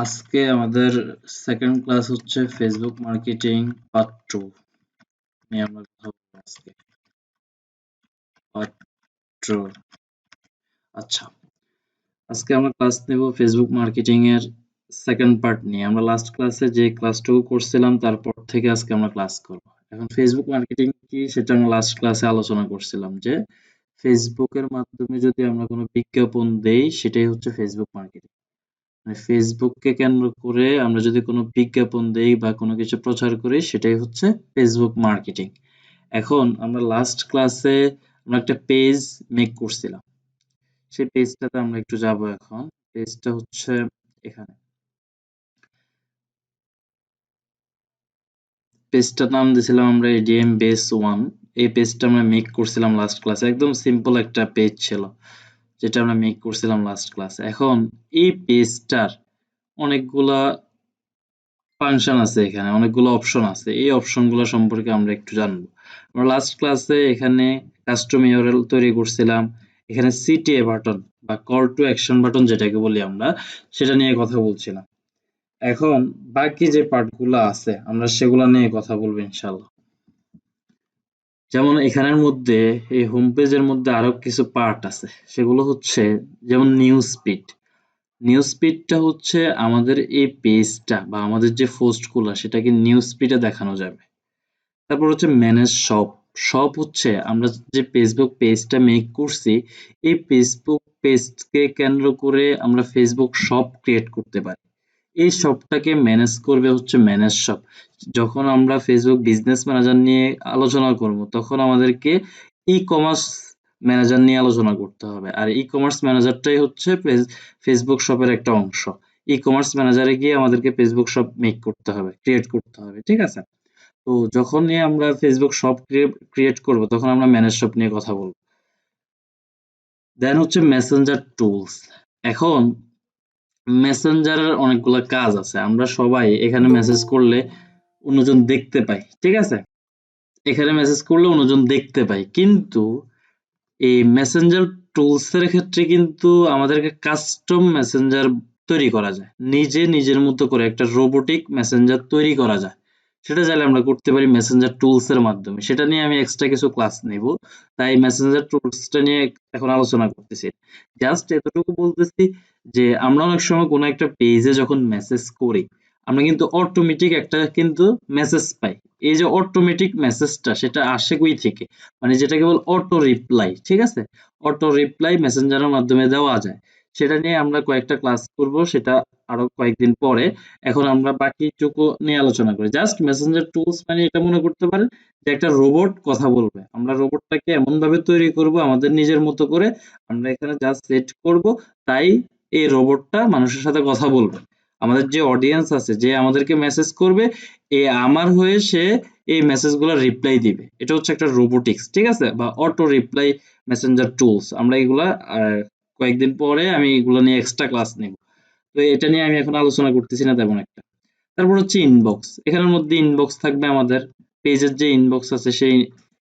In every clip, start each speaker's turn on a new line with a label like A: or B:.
A: আজকে আমাদের second class হচ্ছে ফেসবুক মার্কেটিং পার্ট 2 নিয়ে আমরা কথা বলবো আজকে। পার্ট 2। আচ্ছা, আজকে আমরা ক্লাস নেব ফেসবুক মার্কেটিং এর সেকেন্ড পার্ট নিয়ে। আমরা লাস্ট ক্লাসে যে ক্লাসটুকু করছিলাম তারপর থেকে আজকে আমরা ক্লাস করব। এখন ফেসবুক মার্কেটিং কি সেটা আমরা লাস্ট ক্লাসে আলোচনা করছিলাম যে ফেসবুকের মাধ্যমে যদি আমরা কোনো বিজ্ঞাপন দেই সেটাই হচ্ছে ফেসবুক মার্কেটিং। মানে ফেসবুককে কেন্দ্র করে আমরা যদি কোনো বিজ্ঞাপন দেই বা কোনো কিছু প্রচার করি সেটাই হচ্ছে ফেসবুক মার্কেটিং। এখন আমরা লাস্ট ক্লাসে আমরা একটা পেজ মেক করছিলাম, সেই পেজটাতে আমরা একটু যাব। এখন পেজটা হচ্ছে এখানে, পেজটার নাম দিয়েছিলাম আমরা এডিএম বেস 1। এই পেজটা আমরা মেক করছিলাম লাস্ট ক্লাসে, একদম সিম্পল একটা পেজ ছিল যেটা আমরা মেক করছিলাম লাস্ট ক্লাসে। এখন এই পেজটার অনেকগুলা ফাংশন আছে, এখানে অনেকগুলো অপশন আছে। এই অপশনগুলো সম্পর্কে আমরা একটু জানবো। আমরা লাস্ট ক্লাসে এখানে কাস্টম ইউআরএল তৈরি করছিলাম, এখানে সিটিএ বাটন বা কল টু অ্যাকশন বাটন যেটাকে বলি আমরা, সেটা নিয়ে কথা বলছিলাম। এখন বাকি যে পার্টগুলো আছে আমরা সেগুলো নিয়ে কথা বলবো ইনশাল্লাহ। যেমন এখানের মধ্যে এই হোম পেজের মধ্যে আরো কিছু পার্ট আছে, সেগুলো হচ্ছে যেমন নিউজ ফিড। নিউজ ফিডটা হচ্ছে আমাদের এই পেজটা বা আমাদের যে পোস্টগুলো সেটাকে নিউজ ফিডে দেখানো যাবে। তারপর হচ্ছে ম্যানেজ শপ। শপ হচ্ছে আমরা যে ফেসবুক পেজটা মেক করছি, এই ফেসবুক পেজকে কেন্দ্র করে আমরা ফেসবুক শপ ক্রিয়েট করতে পারি। এই শপটাকে ম্যানেজ করবে হচ্ছে ম্যানেজ শপ। যখন আমরা ফেসবুক বিজনেস ম্যানেজার নিয়ে আলোচনা করব তখন আমাদেরকে ই কমার্স ম্যানেজার নিয়ে আলোচনা করতে হবে, আর ই কমার্স ম্যানেজারটাই হচ্ছে ফেসবুক শপের একটা অংশ। ই কমার্স ম্যানেজারে গিয়ে আমাদেরকে ফেসবুক শপ মেক করতে হবে, ক্রিয়েট করতে হবে, ঠিক আছে? তো যখনই আমরা ফেসবুক শপ ক্রিয়েট করব তখন আমরা ম্যানেজ শপ নিয়ে কথা বলবো। দেন হচ্ছে মেসেঞ্জার টুলস। এখন মেসেঞ্জারের অনেকগুলো কাজ আছে, আমরা সবাই এখানে মেসেজ করলে অন্যজন দেখতে পাই, ঠিক আছে? এখানে মেসেজ করলে অন্যজন দেখতে পাই, কিন্তু এই মেসেঞ্জার টুলস এর ক্ষেত্রে কিন্তু আমাদেরকে কাস্টম মেসেঞ্জার তৈরি করা যায়, নিজে নিজের মতো করে একটা রোবোটিক মেসেঞ্জার তৈরি করা যায়। সেটা চাইলে আমরা করতে পারি মেসেঞ্জার টুলস এর মাধ্যমে। সেটা নিয়ে আমি এক্সট্রা কিছু ক্লাস নেব, তাই মেসেঞ্জার টুলসটা নিয়ে এখন আলোচনা করতেছি। জাস্ট এতটুকু বলতেছি যে আমরা অনেক সময় কোনো একটা পেজে যখন মেসেজ করি আমরা কিন্তু অটোমেটিক একটা কিন্তু মেসেজ পাই। এই যে অটোমেটিক মেসেজটা সেটা আসে কই থেকে, মানে যেটাকে বলে অটো রিপ্লাই, ঠিক আছে? অটো রিপ্লাই মেসেঞ্জারের মাধ্যমে দেওয়া যায়। সেটা নিয়ে আমরা কয়েকটা ক্লাস করব, সেটা আরো কয়েকদিন পরে। এখন আমরা বাকিটুকু নিয়ে আলোচনা করি। জাস্ট মেসেঞ্জার টুলস মানে এটা মনে করতে পারেন যে একটা রোবট কথা বলবে। আমরা রোবটটাকে এমন ভাবে তৈরি করব আমাদের নিজের মতো করে, আমরা এখানে জাস্ট সেট করব, তাই এই রোবটটা মানুষের সাথে কথা বলবে। আমাদের যে অডিয়েন্স আছে, যে আমাদেরকে মেসেজ করবে, এ আমার হয়ে সে এই মেসেজগুলো রিপ্লাই দিবে। এটা হচ্ছে একটা রোবোটিক্স, ঠিক আছে? বা অটো রিপ্লাই মেসেঞ্জার টুলস। আমরা এগুলা কয়েকদিন পরে আমি এগুলো নিয়ে এক্সট্রা ক্লাস নেব। তো এটা নিয়ে আমি এখন আলোচনা করতেছি না তেমন একটা। তারপর হচ্ছে ইনবক্স। এখানের মধ্যে ইনবক্স থাকবে, আমাদের পেজের যে ইনবক্স আছে সেই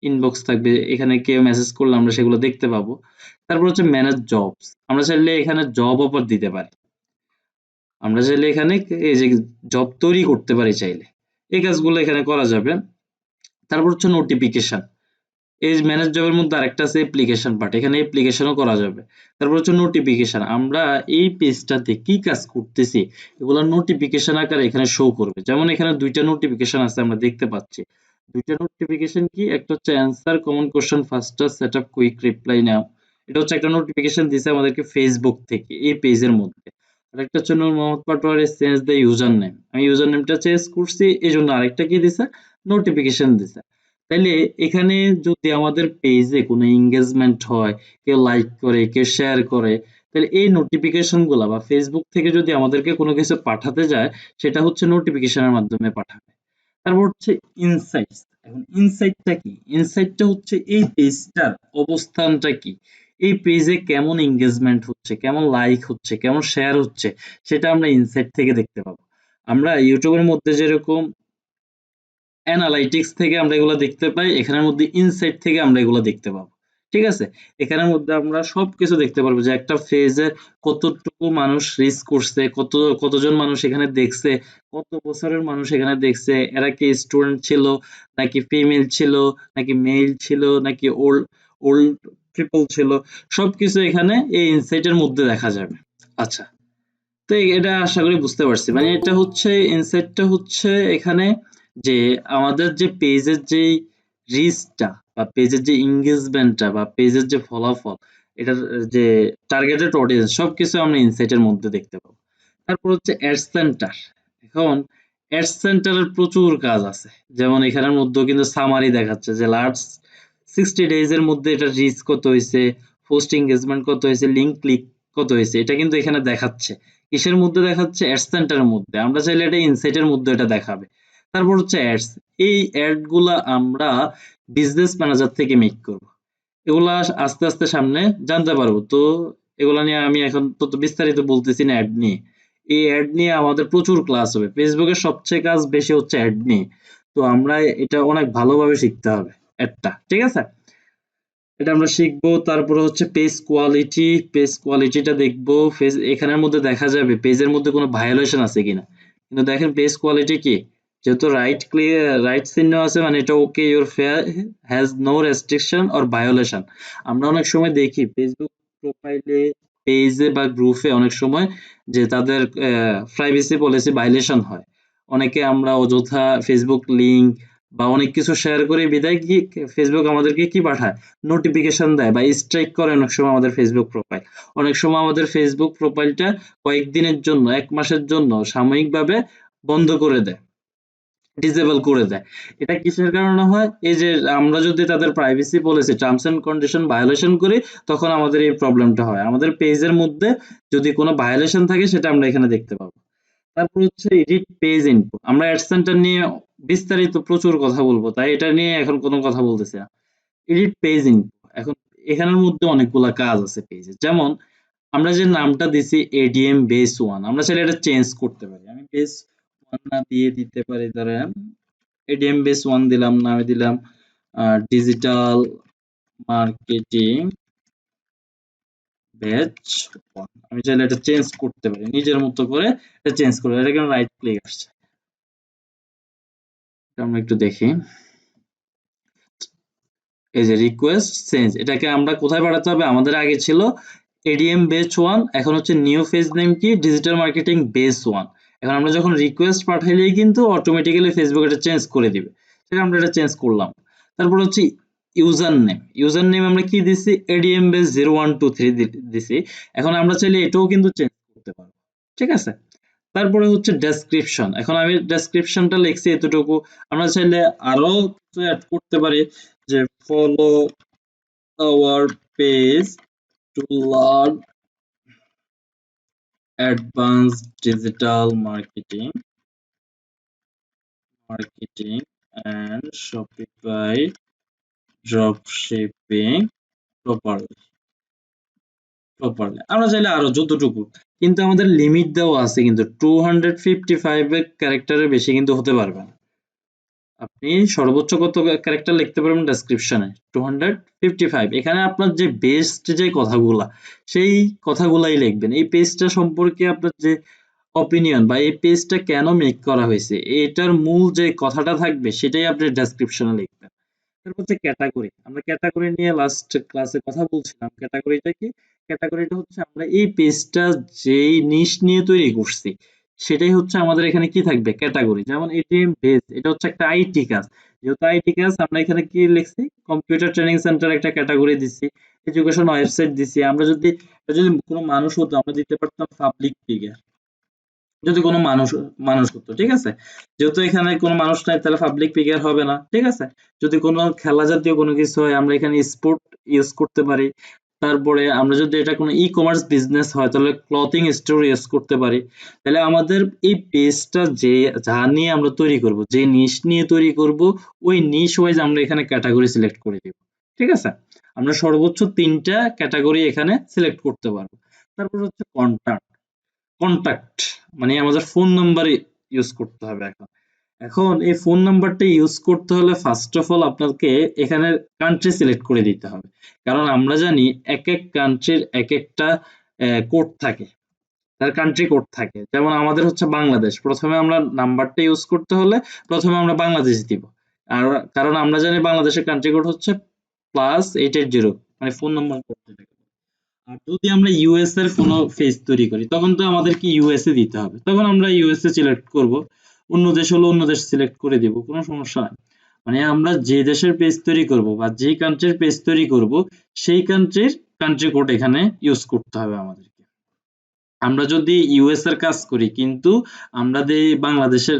A: ইনবক্স থাকবে, এখানে কেউ মেসেজ করলে আমরা সেগুলো দেখতে পাবো। তারপর হচ্ছে ম্যানেজ জবস। আমরা চাইলে এখানে জব অফার দিতে পারি, আমরা চাইলে এখানে এই যে জব তৈরি করতে পারি চাইলে, এই কাজগুলো এখানে করা যাবে। তারপর হচ্ছে নোটিফিকেশন। এই ম্যানেজ জবের মধ্যে আরেকটা আছে অ্যাপ্লিকেশন পার্ট, এখানে অ্যাপ্লিকেশনও করা যাবে। তারপর হচ্ছে নোটিফিকেশন, আমরা এই পেজটাতে কি কাজ করতেছি এগুলো নোটিফিকেশন আকারে এখানে শো করবে। যেমন এখানে দুইটা নোটিফিকেশন আছে আমরা দেখতে পাচ্ছি। দুইটা নোটিফিকেশন কি, একটা হচ্ছে answer common question faster setup quick reply now. এটা হচ্ছে একটা নোটিফিকেশন দিছে আমাদেরকে ফেসবুক থেকে এই পেজের মধ্যে। আরেকটা হচ্ছে Noor Mohammad Patwari change the user name, আমি ইউজার নেমটা চেঞ্জ করছি, এই জন্য আরেকটা কি দিছে, নোটিফিকেশন দিছে। তাইলে এখানে যদি আমাদের পেজে কোনো এঙ্গেজমেন্ট হয়, কেউ লাইক করে, কেউ শেয়ার করে, তাহলে এই নোটিফিকেশন গুলা বা ফেসবুক থেকে যদি আমাদেরকে কোনো কিছু পাঠাতে যায় সেটা হচ্ছে নোটিফিকেশনের মাধ্যমে পাঠাবে। তারপর হচ্ছে ইনসাইটস। এখন ইনসাইটটা কি, ইনসাইটটা হচ্ছে এই পেজটার অবস্থানটা কি, এই পেজে কেমন এঙ্গেজমেন্ট হচ্ছে, কেমন লাইক হচ্ছে, কেমন শেয়ার হচ্ছে, সেটা আমরা ইনসাইট থেকে দেখতে পাবো। আমরা ইউটিউবের মধ্যে যেরকম অ্যানালাইটিক্স থেকে আমরা এগুলো দেখতে পাই, এখানের মধ্যে ইনসাইট থেকে আমরা এগুলো দেখতে পাবো। ঠিক আছে? এখানের মধ্যে আমরা সবকিছু দেখতে পারবো যে একটা ফেজে কতটুকু মানুষ রিচ করছে, কতজন মানুষ এখানে দেখছে, কত বছরের মানুষ এখানে দেখছে, এরা কি স্টুডেন্ট ছিল নাকি ফিমেল ছিল নাকি মেল ছিল নাকি ওল্ড ওল্ড পিপল ছিল, সবকিছু এখানে এই ইনসাইটের মধ্যে দেখা যাবে। আচ্ছা, তো এটা আশা করি বুঝতে পারছি। মানে এটা হচ্ছে ইনসাইটটা হচ্ছে এখানে যে আমাদের যে পেজের যে রিচটা বা পেজের যে এঙ্গেজমেন্টটা বা পেজের যে ফলাফল, এটার যে টার্গেটেড অডিয়েন্স সবকিছু আমরা ইনসাইটের মধ্যে দেখতে পাবো। তারপর হচ্ছে অ্যাড সেন্টার। এখন অ্যাড সেন্টারের প্রচুর কাজ আছে, যেমন এখানের মধ্যেও কিন্তু সামারি দেখাচ্ছে যে লাস্ট 60 ডেজ এর মধ্যে এটা রিচ কত হয়েছে, পোস্ট এঙ্গেজমেন্ট কত হয়েছে, লিঙ্ক ক্লিক কত হয়েছে, এটা কিন্তু এখানে দেখাচ্ছে। কিসের মধ্যে দেখাচ্ছে? অ্যাড সেন্টারের মধ্যে। আমরা চাইলে এটা ইনসাইটের মধ্যে এটা দেখাবে। তারপর হচ্ছে অ্যাডস। এই অ্যাড গুলা আমরা বিজনেস ম্যানেজার থেকে মেক করব। এগুলা আস্তে আস্তে সামনে জানতে পারবো। তো এগুলা নিয়ে আমি এখন তো বিস্তারিত বলতেছি না অ্যাড নিয়ে। এই অ্যাড নিয়ে আমাদের প্রচুর ক্লাস হবে। ফেসবুকের সবচেয়ে কাজ বেশি হচ্ছে অ্যাড নিয়ে। তো আমরা এটা অনেক ভালোভাবে শিখতে হবে অ্যাডটা। ঠিক আছে? এটা আমরা শিখবো। তারপরে হচ্ছে পেজ কোয়ালিটি। পেজ কোয়ালিটিটা দেখবো। এখানের মধ্যে দেখা যাবে পেজের মধ্যে কোনো ভায়োলেশন আছে কিনা। কিন্তু দেখেন পেজ কোয়ালিটি কি, যেহেতু রাইট চিহ্ন আছে মানে এটা okay, your fair has no restriction or violation. আমরা অনেক সময় দেখি ফেসবুক প্রোফাইলে, পেজে বা গ্রুপে অনেক সময় যে তাদের প্রাইভেসি পলিসি ভায়োলেশন হয়। অনেকে আমরা অযথা ফেসবুক লিংক বা অনেক কিছু শেয়ার করে বিদায় কি ফেসবুক আমাদেরকে কি পাঠায়, নোটিফিকেশন দেয় বা স্ট্রাইক করে অনেক সময় আমাদের ফেসবুক প্রোফাইল। অনেক সময় আমাদের ফেসবুক প্রোফাইলটা কয়েকদিনের জন্য, এক মাসের জন্য সাময়িকভাবে বন্ধ করে দেয়, ডিসেবল করে দেয়। এটা কিসের কারণে হয়? এই যে আমরা যদি তাদের privacy policy terms and condition violation করি, তখন আমাদের এই প্রবলেমটা হয়। আমাদের পেজের মধ্যে যদি কোনো ভায়োলেশন থাকে সেটা আমরা এখানে দেখতে পাবো। তারপর হচ্ছে এডিট পেজ ইনফো। আমরা অ্যাড সেন্টার নিয়ে বিস্তারিত প্রচুর কথা বলবো, তাই এটা নিয়ে এখন কোনো কথা বলতেছি না। Edit page info. এখন এখানের মধ্যে অনেকগুলা কাজ আছে পেজে। যেমন আমরা যে নামটা দিছি এডিএম বেস 1, আমরা চাইলে এটা চেঞ্জ করতে পারি। আমি বেস 1 না দিয়ে দিতে পারি, ধরেন এডিএম বেস 1 দিলাম, নামে দিলাম ডিজিটাল মার্কেটিং ব্যাচ 1। আমি চাইলে এটা চেঞ্জ করতে পারি, নিজের মতো করে এটা চেঞ্জ করে। এটা কেন রাইট ক্লিক আসছে, এটা আমরা একটু দেখি। এই যে রিকোয়েস্ট চেঞ্জ, এটাকে আমরা কোথায় পাঠাতে হবে? আমাদের আগে ছিল এডিএম বেস 1, এখন হচ্ছে নিউ পেজ নেম কি ডিজিটাল মার্কেটিং বেস 1। এখন আমরা যখন রিকোয়েস্ট পাঠাইলেই কিন্তু অটোমেটিক্যালি ফেসবুক এটা চেঞ্জ করে দিবে। সেটা আমরা এটা চেঞ্জ করলাম। তারপর হচ্ছে ইউজার নেম আমরা কি দিছি? এডিএম বেস 0123 দিছি। এখন আমরা চাইলে এটাও কিন্তু চেঞ্জ করতে পারবো। ঠিক আছে? তারপরে হচ্ছে ডেসক্রিপশন। এখন আমি ডেসক্রিপশনটা লিখছি এতটুকু। আমরা চাইলে আরো কিছু অ্যাড করতে পারি, যে follow our page to learn advanced digital marketing and Shopify dropshipping properly. আমরা চাইলে আরো যতটুকু, কিন্তু আমাদের লিমিট দেওয়া আছে, কিন্তু 255 ক্যারেক্টারের বেশি কিন্তু হতে পারবে না। আপনি সর্বোচ্চ কত ক্যারেক্টার লিখতে পারবেন ডেসক্রিপশনে? 255। এখানে আপনার যে বেস্ট যে কথাগুলা, সেই কথাগুলাই লিখবেন। এই পেজটা সম্পর্কে আপনার যে অপিনিয়ন বা এই পেজটা কেন মেক করা হয়েছে, এটার মূল যে কথাটা থাকবে সেটাই আপনি ডেসক্রিপশনে লিখবেন। তারপর হচ্ছে ক্যাটাগরি। আমরা ক্যাটাগরি নিয়ে লাস্ট ক্লাসে কথা বলছিলাম। ক্যাটাগরিটা কি? ক্যাটাগরিটা হচ্ছে আমরা এই পেজটা যেই নিশ নিয়ে তৈরি করছি, সেটাই হচ্ছে আমাদের এখানে কি থাকবে? ক্যাটাগরি। যেমন এটিএম বেস, এটা হচ্ছে একটা আইটি কাজ। যেহেতু আইটি কাজ, আমরা এখানে কি লিখছি? কম্পিউটার ট্রেনিং সেন্টার একটা ক্যাটাগরি দিছি, এডুকেশন ওয়েবসাইট দিছি। আমরা যদি যদি কোনো মানুষ হতো আমরা দিতে পারতাম পাবলিক ফিগার, যদি কোনো মানুষ হতো। ঠিক আছে? যেহেতু এখানে কোনো মানুষ নাই, তাহলে পাবলিক ফিগার হবে না। ঠিক আছে? যদি কোনো খেলা জাতীয় কোনো কিছু হয়, আমরা এখানে স্পোর্ট ইউজ করতে পারি। তারপরে আমরা যদি এটা কোনো ই কমার্স বিজনেস হয়, তাহলে ক্লথিং স্টোর ইউজ করতে পারি। তাহলে আমাদের এই পেজটা যে যা নিয়ে আমরা তৈরি করব, যে নিশ নিয়ে তৈরি করব, ওই নিশ ওয়াইজ আমরা এখানে ক্যাটাগরি সিলেক্ট করে দিব। ঠিক আছে? আমরা সর্বোচ্চ 3টা ক্যাটাগরি এখানে সিলেক্ট করতে পারবো। তারপর হচ্ছে কন্টাক্ট। মানে আমাদের ফোন নাম্বার ইউজ করতে হবে এখন। এখন এই ফোন নাম্বারটা ইউজ করতে হলে ফার্স্ট অফ অল আপনাকে এখানে কান্ট্রি সিলেক্ট করে দিতে হবে, কারণ আমরা জানি এক এক কান্ট্রির এক একটা কোড থাকে, তার কান্ট্রি কোড থাকে। যেমন আমাদের হচ্ছে বাংলাদেশ, প্রথমে আমরা নাম্বারটা ইউজ করতে হলে প্রথমে আমরা বাংলাদেশ দিব। আর কারণ আমরা জানি বাংলাদেশের কান্ট্রি কোড হচ্ছে +880, মানে ফোন নাম্বার করতে থাকে। আর যদি আমরা ইউএস এর কোনো পেজ তৈরি করি তখন তো আমাদেরকে ইউএসএ দিতে হবে, তখন আমরা ইউএসএ সিলেক্ট করব। অন্য দেশ হলে অন্য দেশ সিলেক্ট করে দিব, কোনো সমস্যা নাই। মানে আমরা যে দেশের পেজ তৈরি করব বা যে কান্ট্রির পেজ তৈরি করব সেই কান্ট্রির কান্ট্রি কোড এখানে ইউজ করতে হবে আমাদেরকে। আমরা যদি ইউএস এর কাজ করি কিন্তু আমরা দেই বাংলাদেশের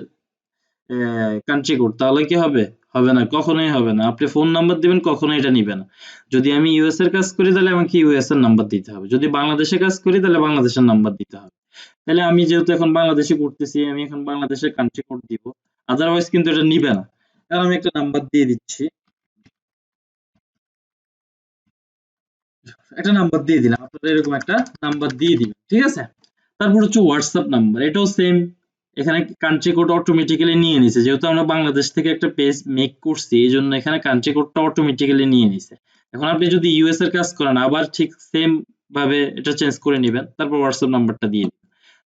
A: কান্ট্রি কোড, তাহলে কি হবে? হবে না, কখনোই হবে না। আপনি ফোন নাম্বার দিবেন কখনোই এটা নিবে না। যদি আমি ইউএস এর কাজ করি তাহলে আমাকে ইউএস এর নাম্বার দিতে হবে, যদি বাংলাদেশে কাজ করি তাহলে বাংলাদেশের নাম্বার দিতে হবে। তাহলে আমি যেহেতু এখন বাংলাদেশে করতেছি, আমি এখন বাংলাদেশের কান্ট্রি কোড দিব, আদারওয়াইজ কিন্তু এটা নিবে না। কারণ আমি একটা নাম্বার দিয়ে দিচ্ছি, একটা নাম্বার দিয়ে দিলাম, আপনারা এরকম একটা নাম্বার দিয়ে দিবেন, ঠিক আছে? তারপর হচ্ছে হোয়াটসঅ্যাপ নাম্বার, এটাও সেম। এখানে কান্ট্রি কোড অটোমেটিক্যালি নিয়ে নিছে, যেহেতু আমরা বাংলাদেশ থেকে একটা পেজ মেক করছি এই জন্য এখানে কান্ট্রি কোডটা অটোমেটিক্যালি নিয়ে নিছে। এখন আপনি যদি ইউএস এর কাজ করেন আবার ঠিক সেম ভাবে এটা চেঞ্জ করে নেবেন, তারপর হোয়াটসঅ্যাপ নাম্বারটা দিয়ে দিবেন।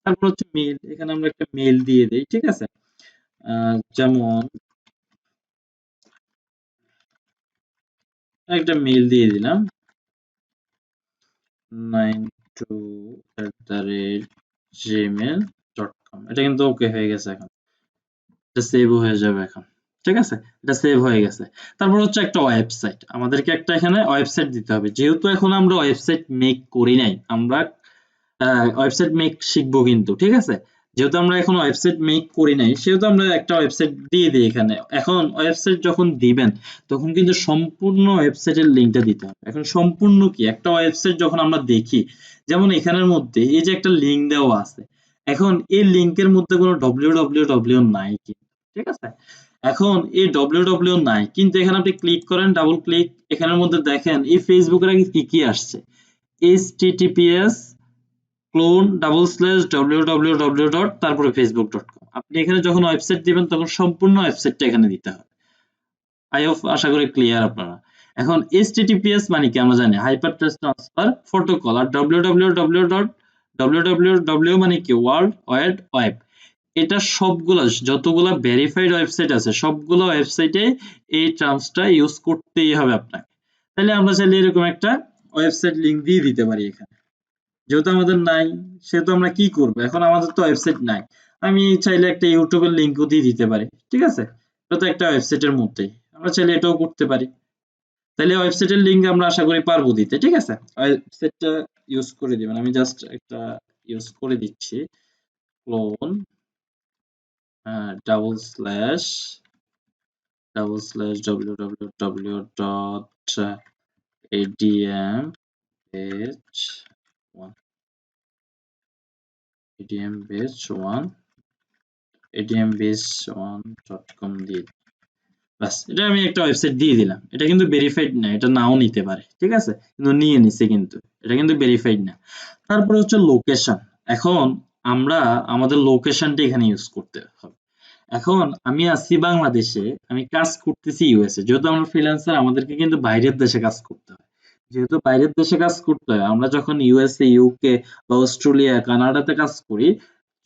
A: তারপর হচ্ছে মেল, এখানে আমরা একটা মেল দিয়ে দেই, ঠিক আছে? যেমন একটা মেল দিয়ে দিলাম 92@gmail.com, এটা কিন্তু ওকে হয়ে গেছে এখন, এটা সেভও হয়ে যাবে এখন, ঠিক আছে? এটা সেভ হয়ে গেছে। তারপর হচ্ছে একটা ওয়েবসাইট, আমাদেরকে একটা এখানে ওয়েবসাইট দিতে হবে, যেহেতু এখন আমরা ওয়েবসাইট মেক করি নাই, আমরা ওয়েবসাইট মেক শিখবো কিন্তু, ঠিক আছে? যেহেতু আমরা এখন ওয়েবসাইট মেক করি নাই সেহেতু আমরা একটা ওয়েবসাইট দিয়ে দিই এখানে। এখন ওয়েবসাইট যখন দিবেন তখন কিন্তু সম্পূর্ণ ওয়েবসাইটের লিঙ্কটা দিতে হবে। এখন সম্পূর্ণ কি, একটা ওয়েবসাইট যখন আমরা দেখি, যেমন এখানের মধ্যে এই যে একটা লিঙ্ক দেওয়া আছে, এখন এই লিঙ্কের মধ্যে কোনো www নাই কিন্তু, ঠিক আছে? এখন এই www নাই কিন্তু এখানে আপনি ক্লিক করেন, ডাবল ক্লিক, এখানের মধ্যে দেখেন এই ফেসবুকের আগে কি কি আসছে, https clone/www তারপরে facebook.com। আপনি এখানে যখন ওয়েবসাইট দিবেন তখন সম্পূর্ণ ওয়েবসাইটটা এখানে দিতে হবে। আশা করি ক্লিয়ার আপনারা। এখন https মানে কি আমরা জানি, হাইপার টেক্সট ট্রান্সফার প্রোটোকল। আর www মানে কি, ওয়ার্ল্ড ওয়াইড ওয়েব। এটা সবগুলা যতগুলা ভেরিফাইড ওয়েবসাইট আছে সবগুলো ওয়েবসাইটে এই টার্মসটা ইউজ করতেই হবে আপনাকে। তাহলে আমরা চাইলে এরকম একটা ওয়েবসাইট লিংক দিয়ে দিতে পারি এখানে। যেহেতু আমাদের নাই সেহেতু আমরা কি করব, এখন আমাদের তো ওয়েবসাইট নাই, আমি চাইলে একটা ইউটিউবের লিংকও দিয়ে দিতে পারি, ঠিক আছে? এটা তো একটা ওয়েবসাইটের মধ্যেই, আমরা চাইলে এটাও করতে পারি। তাহলে ওয়েবসাইটের লিংক আমরা আশা করি পারবো দিতে, ঠিক আছে? ওয়েবসাইটটা ইউজ করে দিবেন, আমি জাস্ট একটা ইউজ করে দিচ্ছি, clone double slash www.adm page 1 adm page 1 admbase1.com দিয়ে বাস, এটা আমি একটা ওয়েবসাইট দিয়ে দিলাম। এটা কিন্তু ভেরিফাইড না, এটা নাও নিতে পারে, ঠিক আছে? কিন্তু নিয়ে নিছে কিন্তু, এটা কিন্তু ভেরিফাইড না। তারপর হচ্ছে লোকেশন। এখন আমরা আমাদের লোকেশনটা এখানে ইউজ করতে হবে। এখন আমি আছি বাংলাদেশে, আমি কাজ করতেছি ইউএসএ, যেহেতু আমরা ফ্রিল্যান্সার আমাদেরকে কিন্তু বাইরের দেশে কাজ করতে হয়। যেহেতু বাইরের দেশে কাজ করতে হয়, আমরা যখন ইউএসএ, ইউকে বা অস্ট্রেলিয়া, কানাডাতে কাজ করি,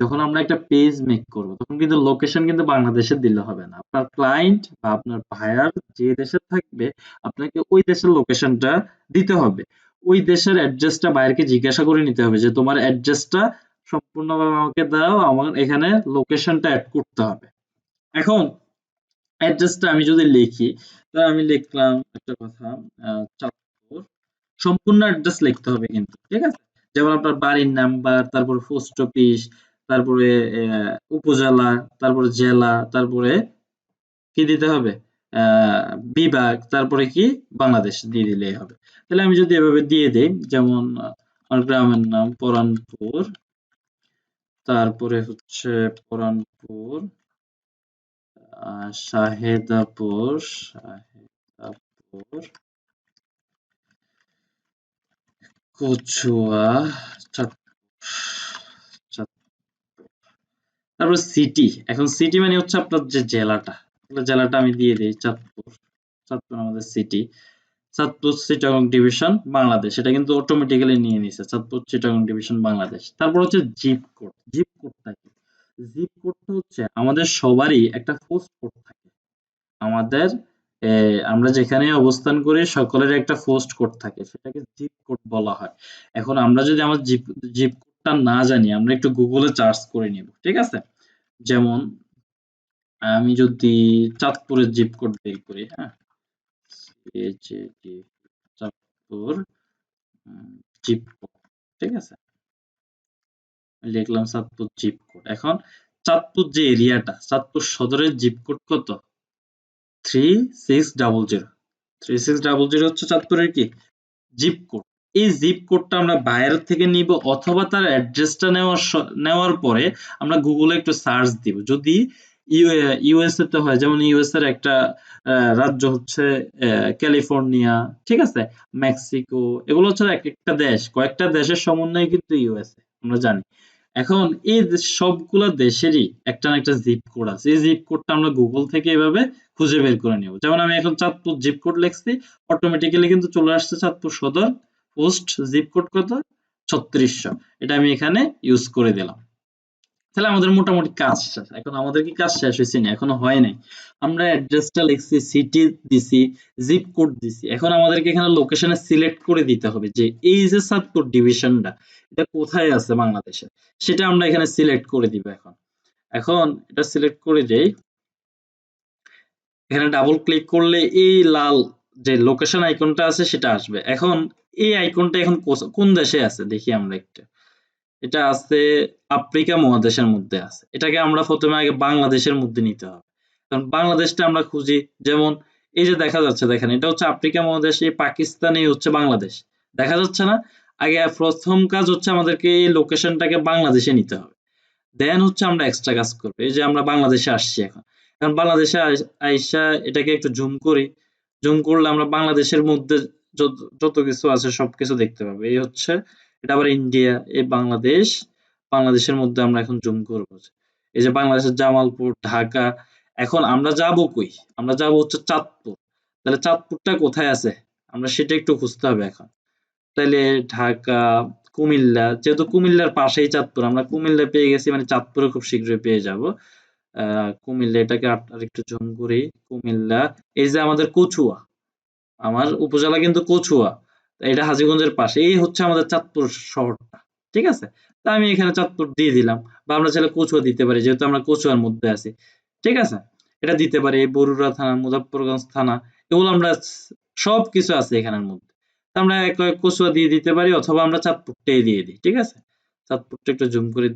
A: যখন আমরা একটা পেজ মেক করব তখন কিন্তু লোকেশন কিন্তু বাংলাদেশে দিলে হবে না। আপনার ক্লায়েন্ট বা আপনার বায়ার যে দেশে থাকবে আপনাকে ওই দেশের লোকেশনটা দিতে হবে। ওই দেশের অ্যাড্রেসটা বায়ারকে জিজ্ঞাসা করে নিতে হবে যে তোমার অ্যাড্রেসটা সম্পূর্ণভাবে আমাকে দাও, আমার এখানে লোকেশনটা এড করতে হবে। এখন অ্যাড্রেসটা আমি যদি লিখি, তো আমি লিখলাম একটা কথা, চাঁদপুর, সম্পূর্ণ অ্যাড্রেস লিখতে হবে কিন্তু, ঠিক আছে? যেমন আপনার বাড়ির নাম্বার, তারপর পোস্ট অফিস, তারপরে উপজেলা, তারপরে জেলা, তারপরে কি দিতে হবে, বিভাগ, তারপরে কি বাংলাদেশ দিয়ে দিলেই হবে। তাহলে আমি যদি এভাবে দিয়ে দেই, যেমন আমার গ্রামের নাম পরানপুর, তারপরে হচ্ছে পরানপুর, শাহেদাপুর, কচুয়া, চাঁদপুর, তারপর সিটি, এখন সিটি মানে হচ্ছে আপনার যে জেলাটা, জেলাটা আমি দিয়ে দিই চাঁদপুর। চাঁদপুর আমাদের সিটি, চাঁদপুর চিটাগং ডিভিশন বাংলাদেশ, এটা কিন্তু অটোমেটিক্যালি নিয়ে নিছে চাঁদপুর চিটাগং ডিভিশন বাংলাদেশ। তারপর হচ্ছে জিপ কোড। জিপ কোডটা কি? জিপ কোডটা হচ্ছে আমাদের সবারই একটা পোস্ট কোড থাকে। আমাদের আমরা যেখানে অবস্থান করি সকলের একটা পোস্ট কোড থাকে, সেটাকে জিপ কোড বলা হয়। এখন আমরা যদি আমার জিপ জিপ কোডটা না জানি, আমরা একটু গুগলে সার্চ করে নিব, ঠিক আছে? যেমন আমি যদি চাঁদপুরের জিপ কোড বের করি, হ্যাঁ, চাঁদপুর জিপ কোড, ঠিক আছে, লিখলাম চাঁদপুর জিপ কোড। এখন চাঁদপুর যে এরিয়াটা, চাঁদপুর সদরের জিপ কোড কত? 3600। 3600 হচ্ছে চাঁদপুরের কি জিপ কোড। এই জিপ কোডটা আমরা বাইরে থেকে নিব, অথবা তার অ্যাড্রেসটা নেওয়ার পরে আমরা গুগলে একটু সার্চ দিব। যদি ইউএসএ তে হয়, যেমন ইউএসএ এর একটা রাজ্য হচ্ছে ক্যালিফোর্নিয়া, ঠিক আছে, মেক্সিকো, এগুলো হচ্ছে এক একটা দেশ, কয়েকটা দেশের সমন্বয়ে কিন্তু ইউএসএ, আমরা জানি। এখন এই সবগুলা দেশেরই একটা না একটা জিপ কোড আছে। এই জিপ কোডটা আমরা গুগল থেকে এভাবে খুঁজে বের করে নেব। যেমন আমি এখন চাঁদপুর জিপ কোড লিখছি, অটোমেটিক্যালি কিন্তু চলে আসছে চাঁদপুর সদর পোস্ট জিপ কোড কত? 3600। এটা আমি এখানে ইউজ করে দিলাম। তাহলে আমাদের মোটামুটি কাজ শেষ। এখন আমাদের কি কাজ শেষ হয়েছে না? এখনো হয় নাই। আমরা অ্যাড্রেসটা লিখছি, সিটি দিছি, জিপ কোড দিছি। এখন আমাদেরকে এখানে লোকেশনে সিলেক্ট করে দিতে হবে যে এই যে চাঁদপুর ডিভিশনটা, এটা কোথায় আছে বাংলাদেশে, সেটা আমরা এখানে সিলেক্ট করে দিব। এখন এখন এটা সিলেক্ট করে দেই, এখানে ডাবল ক্লিক করলে এই লাল যে লোকেশন আইকনটা আছে সেটা আসবে। এখন এই আইকনটা এখন কোন দেশে আছে দেখি আমরা একটু। এটা আছে আফ্রিকা মহাদেশের মধ্যে আছে। এটাকে আমরা প্রথমে আগে বাংলাদেশের মধ্যে নিতে হবে। কারণ বাংলাদেশটা আমরা খুঁজি, যেমন এই যে দেখা যাচ্ছে, দেখেন এটা হচ্ছে আফ্রিকা মহাদেশ, এই পাকিস্তান, এই হচ্ছে বাংলাদেশ, দেখা যাচ্ছে না? আগে প্রথম কাজ হচ্ছে আমাদেরকে এই লোকেশনটাকে বাংলাদেশে নিতে হবে, দেন হচ্ছে আমরা এক্সট্রা কাজ করবো। এই যে আমরা বাংলাদেশে আসছি এখন, এখন বাংলাদেশে আইসা এটাকে একটু জুম করি, জুম করলে আমরা বাংলাদেশের মধ্যে যত কিছু আছে সবকিছু দেখতে পাবো। এই হচ্ছে এটা আবার ইন্ডিয়া, এই বাংলাদেশ, বাংলাদেশের মধ্যে আমরা এখন জুম করবো। এই যে বাংলাদেশের জামালপুর, ঢাকা। এখন আমরা যাব কই? আমরা যাব হচ্ছে চাঁদপুর। তাহলে চাঁদপুরটা কোথায় আছে আমরা সেটা একটু খুঁজতে হবে এখন। তাইলে ঢাকা, কুমিল্লা, যেহেতু কুমিল্লার পাশেই চাঁদপুর, আমরা কুমিল্লা পেয়ে গেছি, মানে চাঁদপুরে খুব শীঘ্রই পেয়ে যাব। কুমিল্লা, এটাকে আরেকটু জুম করি, কুমিল্লা। এই যে আমাদের কচুয়া, আমার উপজেলা কিন্তু কচুয়া, এটা হাজীগঞ্জের পাশে, এই হচ্ছে আমাদের চাঁদপুর শহরটা, ঠিক আছে? তা আমি এখানে চাঁদপুর দিয়ে দিলাম, বা আমরা চাইলে কচুয়া দিতে পারি, যেহেতু আমরা কচুয়ার মধ্যে আছি, ঠিক আছে, এটা দিতে পারি। এই বরুড়া থানা, মুজাফফরগঞ্জ থানা, এগুলো আমরা সব কিছু আছে এখানের মধ্যে। তা আমরা কচুয়া দিয়ে দিতে পারি, অথবা আমরা চাঁদপুরটাই দিয়ে দিই, ঠিক আছে? চাঁদপুরটা একটু জুম করে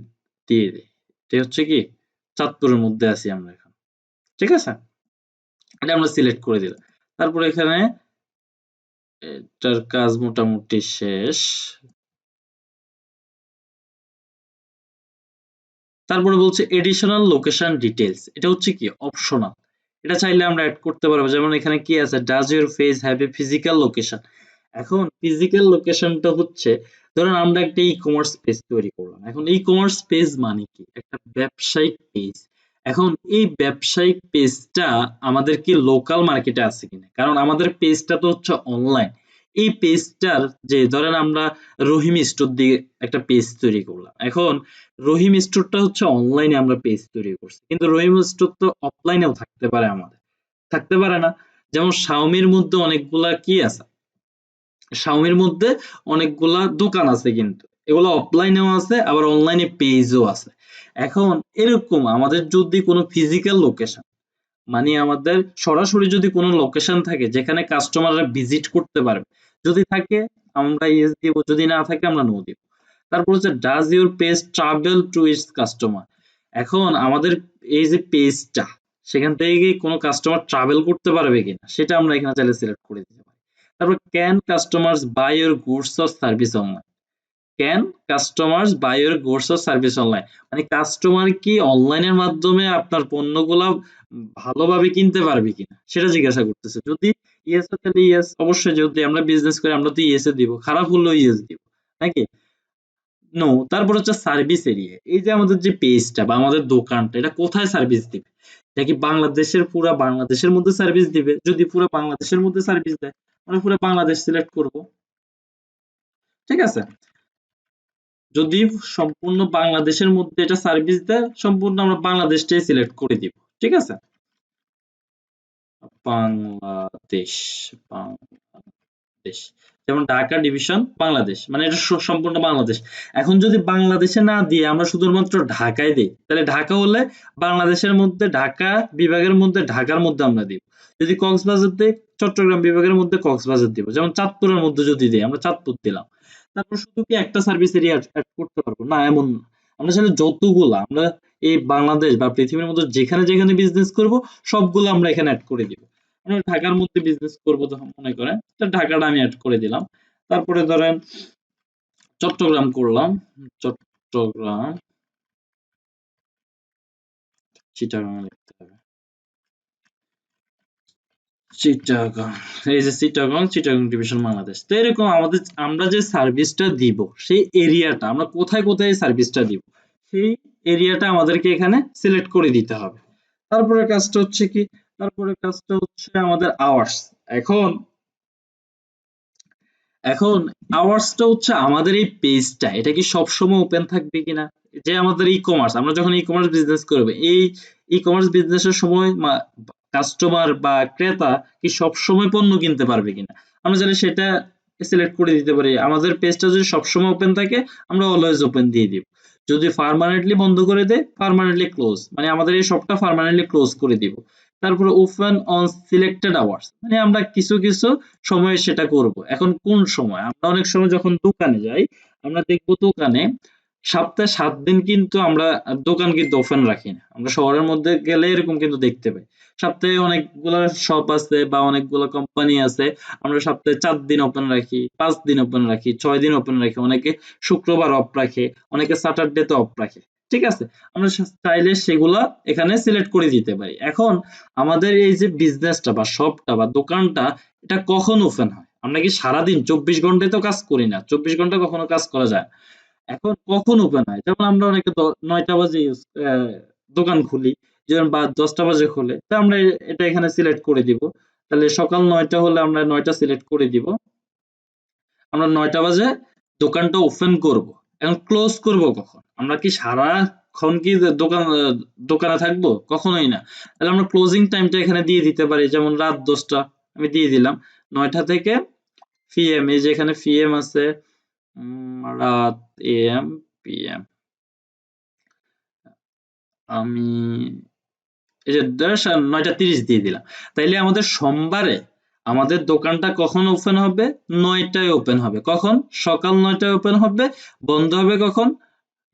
A: দিয়ে দিই। এটা হচ্ছে কি চাঁদপুরের মধ্যে আছি আমরা এখন, ঠিক আছে? এটা আমরা সিলেক্ট করে দিলাম। তারপর এখানে এটার কাজ মোটামুটি শেষ। তারপরে বলছে এডিশনাল লোকেশন ডিটেইলস, এটা হচ্ছে কি অপশনাল, এটা চাইলে আমরা অ্যাড করতে পারবো। যেমন এখানে কি আছে, does your page have a physical location. এখন ফিজিক্যাল লোকেশনটা হচ্ছে, ধরুন আমরা একটা ই কমার্স পেজ তৈরি করলাম। এখন ই কমার্স পেজ মানে কি, একটা ব্যবসায়িক পেজ। এখন এই ব্যবসায়িক পেজটা আমাদের কি লোকাল মার্কেটে আছে কিনা, কারণ আমাদের পেজটা তো হচ্ছে অনলাইন। এই পেজটার যে ধরেন আমরা রহিম স্টোর দিয়ে একটা পেজ তৈরি করলাম। এখন রহিম স্টোরটা হচ্ছে অনলাইনে আমরা পেজ তৈরি করছি, কিন্তু রহিম স্টোর তো অফলাইনেও থাকতে পারে, আমাদের থাকতে পারে না? যেমন শাওমির মধ্যে অনেকগুলা কি আছে, শাওমির মধ্যে অনেকগুলা দোকান আছে, কিন্তু এগুলো অফলাইনেও আছে, আবার অনলাইনে পেজও আছে। এখন এরকম আমাদের যদি কোনো ফিজিক্যাল লোকেশন, মানে আমাদের সরাসরি যদি কোনো লোকেশন থাকে যেখানে কাস্টমাররা ভিজিট করতে পারবে, যদি থাকে আমরা ইয়েস দিব, যদি না থাকে আমরা নো দিব। তারপর হচ্ছে does your page travel to its customer. এখন আমাদের এই যে পেজটা, সেখান থেকে কি কোনো কাস্টমার ট্রাভেল করতে পারবে কিনা সেটা আমরা এখানে চাইলে সিলেক্ট করে দিতে পারি। তারপর can customers buy your goods or service online. Can customers buy your goods or service online, মানে কাস্টমার কি অনলাইনের মাধ্যমে আপনার পণ্যগুলা ভালোভাবে কিনতে পারবে কিনা সেটা জিজ্ঞাসা করতেছে। যদি ইয়েস হয় তাহলে ইয়েস, অবশ্যই, যদি আমরা বিজনেস করি আমরা তো ইয়েস এ দিব, খারাপ হলেও ইয়েস দিব, নাকি? নো, তারপর হচ্ছে সার্ভিস এরিয়া। এই যে আমাদের যে পেজটা বা আমাদের দোকানটা, এটা কোথায় সার্ভিস দিবে? এটা কি বাংলাদেশের পুরা বাংলাদেশের মধ্যে সার্ভিস দিবে? যদি পুরো বাংলাদেশের মধ্যে সার্ভিস দেয়, আমরা পুরো বাংলাদেশ সিলেক্ট করব। ঠিক আছে? যদি সম্পূর্ণ বাংলাদেশের মধ্যে এটা সার্ভিস দেয়, সম্পূর্ণ আমরা বাংলাদেশটাই সিলেক্ট করে দিব। ঠিক আছে? বাংলাদেশ, বাংলাদেশ। যেমন ঢাকা ডিভিশন বাংলাদেশ, মানে এটা সম্পূর্ণ বাংলাদেশ। এখন যদি বাংলাদেশে না দিয়ে আমরা শুধুমাত্র ঢাকায় দিই, তাহলে ঢাকা হলে বাংলাদেশের মধ্যে ঢাকা বিভাগের মধ্যে ঢাকার মধ্যে আমরা দিব। যদি কক্সবাজার দিই, চট্টগ্রাম বিভাগের মধ্যে কক্সবাজার দিব। যেমন চাঁদপুরের মধ্যে যদি দিই, আমরা চাঁদপুর দিলাম। তারপর শুধু কি একটা সার্ভিস এরিয়া অ্যাড করতে পারবো? না, এমন না। আমরা চাইলে যতগুলা আমরা এই বাংলাদেশ বা পৃথিবীর মধ্যে যেখানে যেখানে বিজনেস করব, সবগুলো আমরা এখানে অ্যাড করে দিব। আমরা ঢাকার মধ্যে বিজনেস করবো যখন মনে করেন, তো ঢাকাটা আমি অ্যাড করে দিলাম। তারপরে ধরেন চট্টগ্রাম করলাম, চট্টগ্রাম, চিটাগাং লিখতে হবে, চিটাগাং। এই যে চিটাগাং, চিটাগাং ডিভিশন বাংলাদেশ। তো এরকম আমাদের আমরা যে সার্ভিসটা দিব, সেই এরিয়াটা আমরা কোথায় কোথায় সার্ভিসটা দিব, সেই এরিয়াটা আমাদেরকে এখানে সিলেক্ট করে দিতে হবে। তারপরে কাজটা হচ্ছে কি, তারপরে কাজটা হচ্ছে আমাদের আওয়ার্স। এখন এখন আওয়ার্সটা হচ্ছে আমাদের এই পেজটা, এটা কি সবসময় ওপেন থাকবে কিনা? যে আমাদের ই কমার্স, আমরা যখন ই কমার্স বিজনেস করবো, এই ই কমার্স বিজনেসের সময় কাস্টমার বা ক্রেতা কি সবসময় পণ্য কিনতে পারবে কিনা, আমরা চাইলে সেটা সিলেক্ট করে দিতে পারি। আমাদের পেজটা যদি সবসময় ওপেন থাকে, আমরা অলওয়েজ ওপেন দিয়ে দিব। যদি পার্মানেন্টলি বন্ধ করে দেয়, পার্মানেন্টলি ক্লোজ, মানে আমাদের এই শপটা পার্মানেন্টলি ক্লোজ করে দিব। তারপরে ওপেন অন সিলেক্টেড আওয়ার্স, মানে আমরা কিছু কিছু সময়ে সেটা করব। এখন কোন সময়? আমরা অনেক সময় যখন দোকানে যাই, আমরা দেখবো দোকানে সপ্তাহে ৭ দিন কিন্তু আমরা দোকান কিন্তু ওপেন রাখি না। আমরা শহরের মধ্যে গেলে এরকম কিন্তু দেখতে পাই। সপ্তাহে অনেকগুলা শপ আছে বা অনেকগুলা কোম্পানি আছে। আমরা সপ্তাহে ৪ দিন ওপেন রাখি, ৫ দিন ওপেন রাখি, ৬ দিন ওপেন রাখি। অনেকে শুক্রবার অফ রাখে, অনেকে স্যাটারডে তে অফ রাখে। ঠিক আছে? আমরা চাইলে সেগুলা এখানে সিলেক্ট করে দিতে পারি। এখন আমাদের এই যে বিজনেসটা বা শপটা বা দোকানটা, এটা কখন ওপেন হয়? আমরা কি সারাদিন ২৪ ঘন্টায় তো কাজ করি না। ২৪ ঘন্টা কখনো কাজ করা যায় না। এখন কখন ওপেন হয়? যেমন আমরা অনেকে ৯টা বাজে দোকান খুলি, যেমন বা ১০টা বাজে খোলে। তো আমরা এটা এখানে সিলেক্ট করে দিব। তাহলে সকাল ৯টা হলে আমরা ৯টা সিলেক্ট করে দিব। আমরা ৯টা বাজে দোকানটা ওপেন করব। এখন ক্লোজ করব কখন? আমরা কি সারাক্ষণ কি দোকানে থাকবো? কখনোই না। তাহলে আমরা ক্লোজিং টাইমটা এখানে দিয়ে দিতে পারি। যেমন রাত ১০টা আমি দিয়ে দিলাম। ৯টা থেকে পিএম, এই যে এখানে পিএম আছে, রাত এএম, পিএম। আমি এই যে ৯টা ৩০ দিয়ে দিলাম। তাইলে আমাদের সোমবারে আমাদের দোকানটা কখন ওপেন হবে? ৯টায় ওপেন হবে। কখন? সকাল ৯টায় ওপেন হবে, বন্ধ হবে কখন?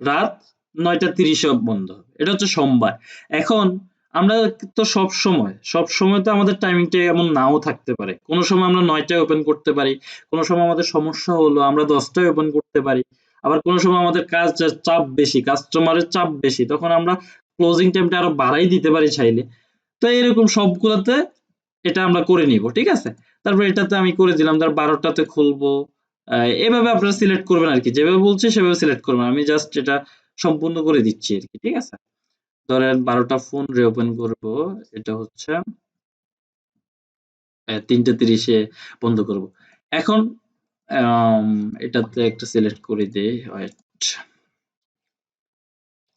A: রাত ৯টা ৩০ এ বন্ধ হবে। এটা হচ্ছে সোমবার। এখন আমরা তো সবসময় তো আমাদের টাইমিংটা এমন নাও থাকতে পারে। কোন সময় আমরা ৯টায় ওপেন করতে পারি। কোন সময় আমাদের সমস্যা হলো আমরা ১০টায় ওপেন করতে পারি। আবার কোন সময় আমাদের কাজের চাপ বেশি, কাস্টমারের চাপ বেশি। তখন আমরা ক্লোজিং টাইমটা আরো বাড়াই দিতে পারি চাইলে। তো এরকম সবগুলাতে এটা আমরা করে নিব। ঠিক আছে? তারপর এটাতে আমি করে দিলাম, ধর ১২টাতে খুলবো। এভাবে আপনারা সিলেক্ট করবেন আরকি। যেভাবে বলছি সেভাবে সিলেক্ট করবেন। আমি জাস্ট এটা সম্পূর্ণ করে দিচ্ছি আরকি। ঠিক আছে? ধরেন ১২টা ফোন রিওপেন করব। এটা হচ্ছে ৩টা ৩০ এ বন্ধ করব। এখন আম এটাতে একটা সিলেক্ট করে দেই। ওয়েট।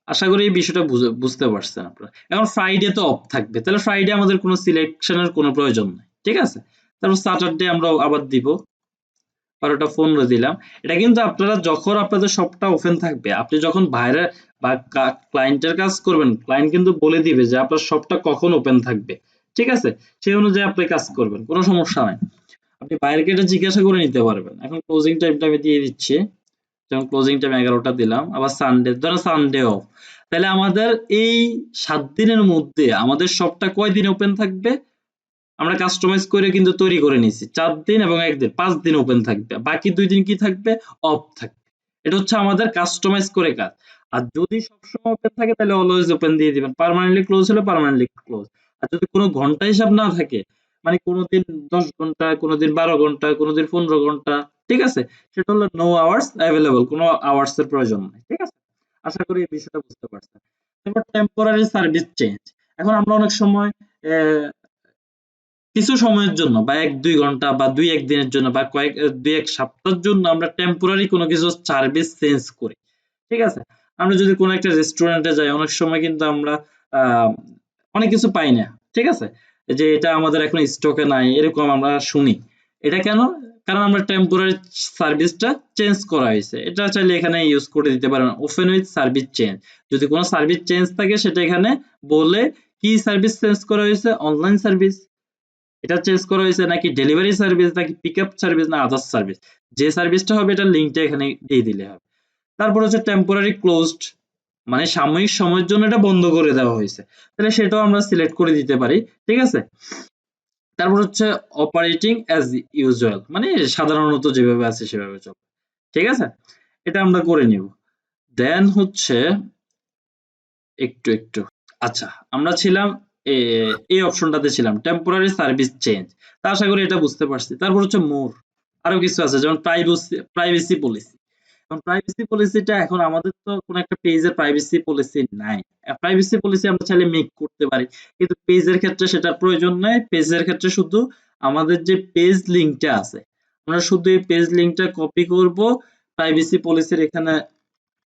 A: আশা করি এই বিষয়টা বুঝতে পারছেন আপনারা। এখন ফ্রাইডে তো অফ থাকবে। তাহলে ফ্রাইডে আমাদের কোনো সিলেকশনের কোনো প্রয়োজন নাই। ঠিক আছে? তারপর স্যাটারডে আমরা আবার দিব। ১২টা ১৫ দিলাম। এটা কিন্তু আপনারা যখন আপনাদের শপটা ওপেন থাকবে, আপনি যখন বাইরে বা ক্লায়েন্টের কাজ করবেন, ক্লায়েন্ট কিন্তু বলে দিবে যে আপনার শপটা কখন ওপেন থাকবে। ঠিক আছে? সেই অনুযায়ী আপনি কাজ করবেন। কোনো সমস্যা নাই। আপনি বাইরে গিয়ে এটা জিজ্ঞাসা করে নিতে পারবেন। এখন ক্লোজিং টাইমটা আমি দিয়ে দিচ্ছি। যেমন ক্লোজিং টাইম ১১টা দিলাম। আবার সানডে, ধরেন সানডে অফ। তাহলে আমাদের এই ৭ দিনের মধ্যে আমাদের শপটা কয়দিন ওপেন থাকবে? আমরা কাস্টমাইজ করে কিন্তু তৈরি করে নিয়েছি। ৪ দিন এবং ১ দিন, ৫ দিন ওপেন থাকবে। বাকি ২ দিন কি থাকবে? অফ থাকবে। এটা হচ্ছে আমাদের কাস্টমাইজ করে কাজ। আর যদি সবসময় ওপেন থাকে তাহলে অলওয়েজ ওপেন দিয়ে দিবেন। পার্মানেন্টলি ক্লোজ হলে পার্মানেন্টলি ক্লোজ। আর যদি কোনো ঘন্টা হিসাব না থাকে, মানে কোনদিন ১০ ঘন্টা, কোনদিন ১২ ঘন্টা, কোনদিন ১৫ ঘন্টা, ঠিক আছে, সেটা হলো নো আওয়ার্স অ্যাভেলেবল, কোনো আওয়ার্স এর প্রয়োজন নাই। ঠিক আছে, আশা করি এই বিষয়টা বুঝতে পারছেন। তারপর টেম্পোরারি সার্ভিস চেঞ্জ। এখন আমরা অনেক সময় কিছু সময়ের জন্য বা ১-২ ঘন্টা বা ২-১ দিনের জন্য বা ২-১ সপ্তাহের জন্য আমরা টেম্পোরারি কোনো কিছু সার্ভিস চেঞ্জ করি। ঠিক আছে? আমরা যদি কোনো একটা রেস্টুরেন্টে যাই, অনেক সময় কিন্তু আমরা আ অনেক কিছু পাই না। ঠিক আছে? যে এটা আমাদের এখন স্টকে নাই, এরকম আমরা শুনি। এটা কেন? কারণ আমরা টেম্পোরারি সার্ভিসটা চেঞ্জ করা হইছে। এটা চাইলে এখানে ইউজ করে দিতে পারেন। Open with service change. যদি কোনো সার্ভিস চেঞ্জ থাকে সেটা এখানে বলে কি সার্ভিস চেঞ্জ করা হয়েছে? Online service. এটা চেঞ্জ করা হয়েছে নাকি ডেলিভারি সার্ভিস নাকি পিকআপ সার্ভিস না আদার্স সার্ভিস। যে সার্ভিসটা হবে এটার লিঙ্কটা এখানে দিয়ে দিলে হবে। তারপর হচ্ছে টেম্পোরারি ক্লোজড, মানে সাময়িক সময়ের জন্য এটা বন্ধ করে দেওয়া হয়েছে। তাহলে সেটাও আমরা সিলেক্ট করে দিতে পারি। ঠিক আছে? তারপর হচ্ছে অপারেটিং অ্যাজ ইউজুয়াল, মানে সাধারণত যেভাবে আছে সেভাবে চলবে। ঠিক আছে? এটা আমরা করে নিব। দেন হচ্ছে একটু আচ্ছা, আমরা ছিলাম এ এই অপশনটাতে ছিলাম টেম্পোরারি সার্ভিস চেঞ্জ। তা আশা করি এটা বুঝতে পারছি। তারপর হচ্ছে মোর, আরো কিছু আছে যেমন প্রাইভেসি পলিসি। এখন প্রাইভেসি পলিসিটা, এখন আমাদের তো কোনো একটা পেজের প্রাইভেসি পলিসি নাই। প্রাইভেসি পলিসি আমরা চাইলে মেক করতে পারি, কিন্তু পেজের ক্ষেত্রে সেটার প্রয়োজন নাই। পেজের ক্ষেত্রে শুধু আমাদের যে পেজ লিঙ্কটা আছে, আমরা শুধু এই পেজ লিঙ্কটা কপি করব, প্রাইভেসি পলিসির এখানে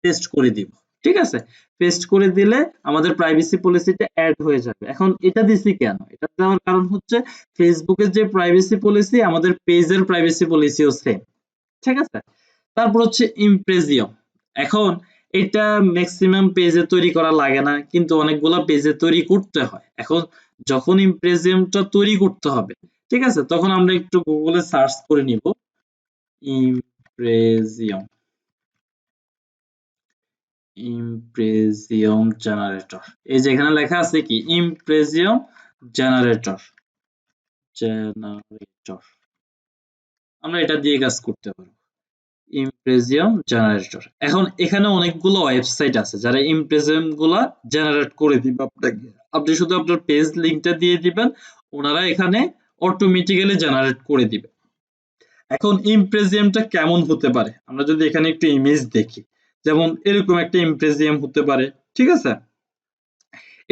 A: পেস্ট করে দিব। ঠিক আছে, পেস্ট করে দিলে আমাদের প্রাইভেসি পলিসিটা অ্যাড হয়ে যাবে। এখন এটা দিছি কেন? এটা দেওয়ার কারণ হচ্ছে ফেসবুকের যে প্রাইভেসি পলিসি আমাদের পেজের প্রাইভেসি পলিসিও সেম। ঠিক আছে, তারপর হচ্ছে ইমপ্রেজিয়ম। এখন এটা ম্যাক্সিমাম পেজে তৈরি করা লাগে না, কিন্তু অনেকগুলো পেজে তৈরি করতে হয়। এখন যখন ইমপ্রেজিয়মটা তৈরি করতে হবে, ঠিক আছে, তখন আমরা একটু গুগলে সার্চ করে নিব ইমপ্রেজিয়ম, ইমপ্রেজিয়ম জেনারেটর। এই যে এখানে লেখা আছে কি ইমপ্রেজিয়ম জেনারেটর, জেনারেটর আমরা এটা দিয়ে কাজ করতে পারবো, ইমপ্রেজিয়ম জেনারেটর। এখন এখানে অনেকগুলো ওয়েবসাইট আছে যারা ইমপ্রেজিয়ম গুলা জেনারেট করে দিবে আপনাকে। আপনি শুধু আপনার পেজ লিংকটা দিয়ে দিবেন, ওনারা এখানে অটোমেটিক্যালি জেনারেট করে দিবে। এখন ইমপ্রেজিয়মটা কেমন হতে পারে আমরা যদি এখানে একটু ইমেজ দেখি, যেমন এরকম একটা ইমপ্রেজিয়ম হতে পারে। ঠিক আছে,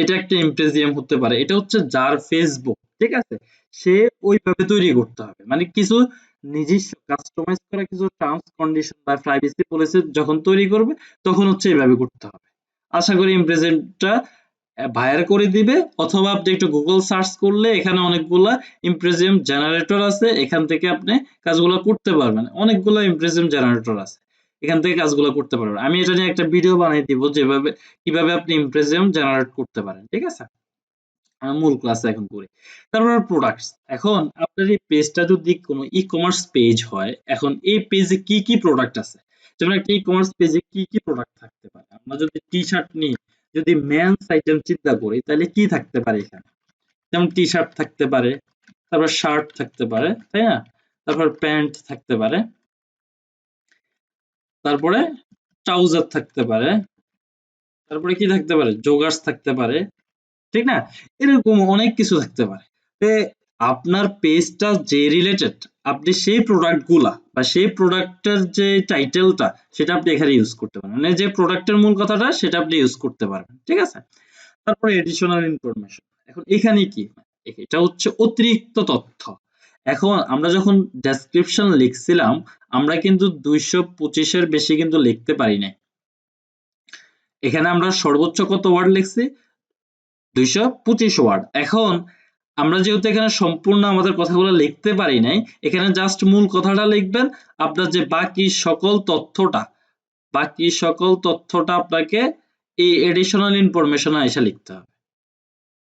A: এটা একটা ইমপ্রেজিয়াম হতে পারে। এটা হচ্ছে যার ফেসবুক, ঠিক আছে, সে ওইভাবে তৈরি করতে হবে, মানে কিছু নিজস্ব কাস্টমাইজ করা কিছু টার্মস কন্ডিশন বা প্রাইভেসি পলিসি যখন তৈরি করবে তখন হচ্ছে এইভাবে করতে হবে। আশা করি ইমপ্রেজেন্টটা ভাইয়ার করে দিবে, অথবা আপনি একটু গুগল সার্চ করলে এখানে অনেকগুলা ইমপ্রেজিয়াম জেনারেটর আছে, এখান থেকে আপনি কাজগুলো করতে পারবেন। অনেকগুলো ইমপ্রেজিয়াম জেনারেটর আছে, এখান থেকে কাজগুলো করতে পারবেন। আমি এটা নিয়ে একটা ভিডিও বানিয়ে দিব যেভাবে কিভাবে আপনি ইমপ্রেজিয়াম জেনারেট করতে পারেন। ঠিক আছে, আমি মূল ক্লাসে এখন করি। তারপর প্রোডাক্টস। এখন আপনার এই পেজটা যদি কোনো ই কমার্স পেজ হয়, এখন এই পেজে কি কি প্রোডাক্ট আছে, যেমন একটা ই কমার্স পেজে কি কি প্রোডাক্ট থাকতে পারে। আমরা যদি টি শার্ট নিই, যদি মেন্স আইটেম চিন্তা করি, তাহলে কি থাকতে পারে এখানে? যেমন টি শার্ট থাকতে পারে, তারপর শার্ট থাকতে পারে, তাই না? তারপর প্যান্ট থাকতে পারে, তারপরে ট্রাউজার থাকতে পারে, তারপরে কি থাকতে পারে? জগার্স থাকতে পারে, ঠিক না? এরকম অনেক কিছু থাকতে পারে। তে আপনার পেজটা যে রিলেটেড, আপনি সেই প্রোডাক্ট গুলা বা সেই প্রোডাক্টের যে টাইটেলটা সেটা আপনি এখানে ইউজ করতে পারেন, মানে যে প্রোডাক্টের মূল কথাটা সেটা আপনি ইউজ করতে পারবেন। ঠিক আছে, তারপরে এডিশনাল ইনফরমেশন। এখন এখানে কি, এটা হচ্ছে অতিরিক্ত তথ্য। এখন আমরা যখন ডেসক্রিপশন লিখছিলাম, আমরা কিন্তু 225 এর বেশি কিন্তু লিখতে পারি না। এখানে আমরা সর্বোচ্চ কত ওয়ার্ড লিখছি? 225 ওয়ার্ড। এখন আমরা যেহেতু এখানে সম্পূর্ণ আমাদের কথাগুলো লিখতে পারি নাই, এখানে জাস্ট মূল কথাটা লিখবেন। আপনার যে বাকি সকল তথ্যটা আপনাকে এই এডিশনাল ইনফরমেশন এসে লিখতে হবে।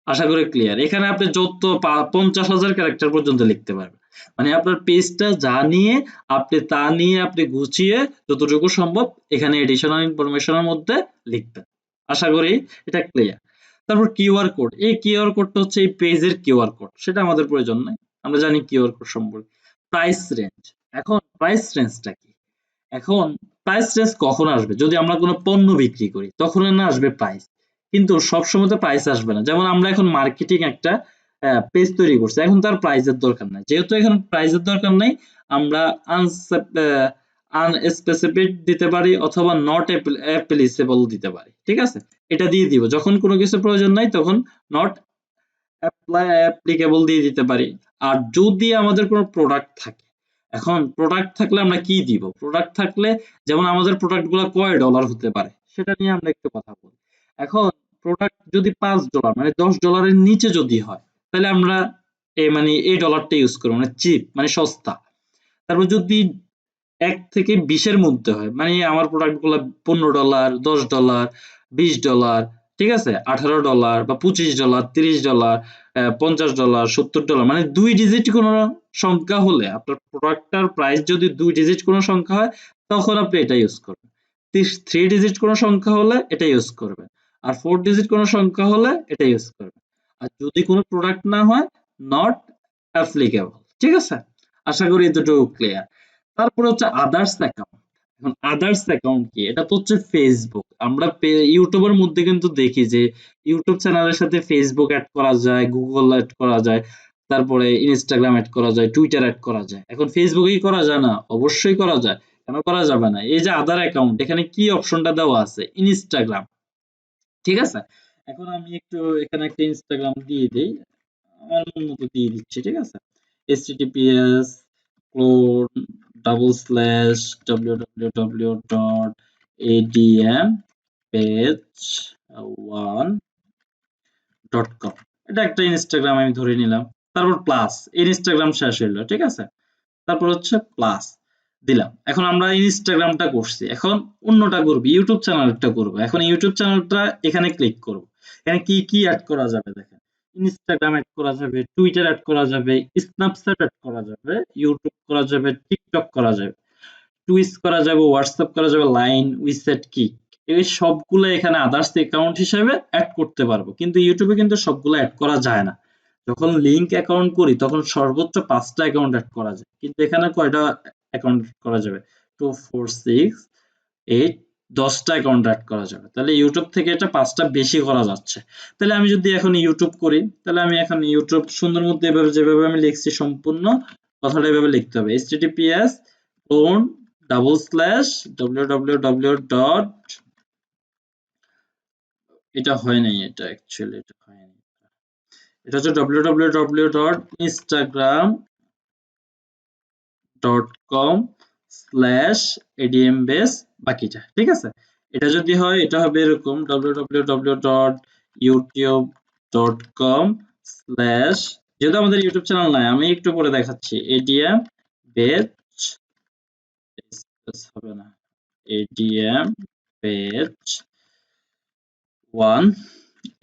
A: আশা করি ক্লিয়ার। এখানে আপনি যত 50,000 ক্যারেক্টার পর্যন্ত লিখতে পারবেন, মানে আপনার পেজটা যা নিয়ে আপনি তা নিয়ে আপনি গুছিয়ে যতটুকু সম্ভব এখানে এডিশনাল ইনফরমেশনের মধ্যে লিখবেন। আশা করি এটা ক্লিয়ার। তারপর কিউআর কোড। এই কিউআর কোডটা হচ্ছে এই পেজের কিউআর কোড, সেটা আমাদের প্রয়োজন নাই, আমরা জানি কিউআর কোড সম্পর্কে। Price range. এখন প্রাইস রেঞ্জটা কি? এখন প্রাইস রেঞ্জ কখন আসবে? যদি আমরা কোনো পণ্য বিক্রি করি তখন না আসবে প্রাইস, কিন্তু সবসময় তো প্রাইস আসবে না। যেমন আমরা এখন মার্কেটিং একটা পেজ তৈরি করছি, এখন তার প্রাইজের দরকার নাই। যেহেতু এখন প্রাইজের দরকার নাই, আমরা আনস্পেসিফিক দিতে পারি অথবা নট অ্যাপ্লিকেবল দিতে পারি, ঠিক আছে? এটা দিয়ে দিব, যখন কোনো কিছু প্রয়োজন নাই তখন নট অ্যাপ্লিকেবল দিয়ে দিতে পারি। আর যদি আমাদের কোনো প্রোডাক্ট থাকে, এখন প্রোডাক্ট থাকলে আমরা কি দিব? প্রোডাক্ট থাকলে যেমন আমাদের প্রোডাক্ট গুলো কয় ডলার হতে পারে সেটা নিয়ে আমরা একটু কথা বলি। এখন প্রোডাক্ট যদি $5 মানে $10 নিচে যদি হয় তাহলে আমরা মানে এই ডলারটা ইউজ করবো, মানে চিপ মানে সস্তা। তারপর যদি 1 থেকে 20 মধ্যে হয়, মানে আমার প্রোডাক্ট গুলো $15, $10, $20, ঠিক আছে, $18 বা $25, $30, $50, $70, মানে 2 ডিজিট কোনো সংখ্যা হলে আপনার প্রোডাক্টটার প্রাইস যদি 2 ডিজিট কোনো সংখ্যা হয় তখন আপনি এটা ইউজ করবেন। 3 ডিজিট কোনো সংখ্যা হলে এটা ইউজ করবেন। আর 4 ডিজিট কোনো সংখ্যা হলে এটা ইউজ করবেন। আর যদি কোনো প্রোডাক্ট না হয়, নট অ্যাপ্লিকেবল, ঠিক আছে? আশা করি এতটুকু ক্লিয়ার। তারপরে হচ্ছে আদার্স অ্যাকাউন্ট। এখন আদার্স অ্যাকাউন্ট কি? এটা তো হচ্ছে ফেসবুক। আমরা ইউটিউবের মধ্যে কিন্তু দেখি যে ইউটিউব চ্যানেলের সাথে ফেসবুক অ্যাড করা যায়, গুগল অ্যাড করা যায়, তারপরে ইনস্টাগ্রাম অ্যাড করা যায়, টুইটার অ্যাড করা যায়। এখন ফেসবুকেই করা যায় না? অবশ্যই করা যায়। কেন করা যাবে না? এই যে আদার অ্যাকাউন্ট, এখানে কি অপশনটা দেওয়া আছে? ইনস্টাগ্রাম, ঠিক আছে? এখন আমি একটু এখানে একটা ইনস্টাগ্রাম দিয়ে দেই, আমার মন মতো দিয়ে দিচ্ছি, ঠিক আছে? https://www.admpage1.com, এটা একটা ইনস্টাগ্রাম আমি ধরে নিলাম। তারপর প্লাস, ইনস্টাগ্রাম শেষ হইলো, ঠিক আছে? তারপর হচ্ছে প্লাস দিলাম। এখন আমরা ইনস্টাগ্রামটা করছি, এখন অন্যটা করবো, ইউটিউব চ্যানেলটা করবো। এখন ইউটিউব চ্যানেলটা এখানে ক্লিক করব। এখানে কি কি অ্যাড করা যাবে দেখেন, ইনস্টাগ্রাম অ্যাড করা যাবে, টুইটার অ্যাড করা যাবে, স্ন্যাপচ্যাট অ্যাড করা যাবে, ইউটিউব করা যাবে, টিকটক করা যাবে, টুইচ করা যাবে, হোয়াটসঅ্যাপ করা যাবে, লাইন, উইচ্যাট, কিক, এই সবগুলো এখানে আদার্স অ্যাকাউন্ট হিসেবে অ্যাড করতে পারবো। কিন্তু ইউটিউবে কিন্তু সবগুলো অ্যাড করা যায় না। যখন লিংক অ্যাকাউন্ট করি তখন সর্বোচ্চ 5টা অ্যাকাউন্ট অ্যাড করা যায়, কিন্তু এখানে কয়টা অ্যাকাউন্ট করা যাবে? 2 4 6 8, 10টা অ্যাকাউন্ট অ্যাড করা যাবে। তাহলে ইউটিউব থেকে এটা 5টা বেশি করা যাচ্ছে। তাহলে আমি যদি এখন ইউটিউব করি, তাহলে আমি এখন ইউটিউব সুন্দর মতো এভাবে যেভাবে আমি লিখছি সম্পূর্ণ কথাটা এভাবে লিখতে হবে, https://www. এটা হয় নাই, এটা অ্যাকচুয়ালি এটা হয় নাই, এটা হচ্ছে www.instagram.com/admbase বাকিটা, ঠিক আছে? এটা যদি হয় এটা হবে এরকম www.youtube.com/ যেহেতু আমাদের ইউটিউব চ্যানেল নাই আমি একটু পরে দেখাচ্ছি, admbase হবে না, admbase1,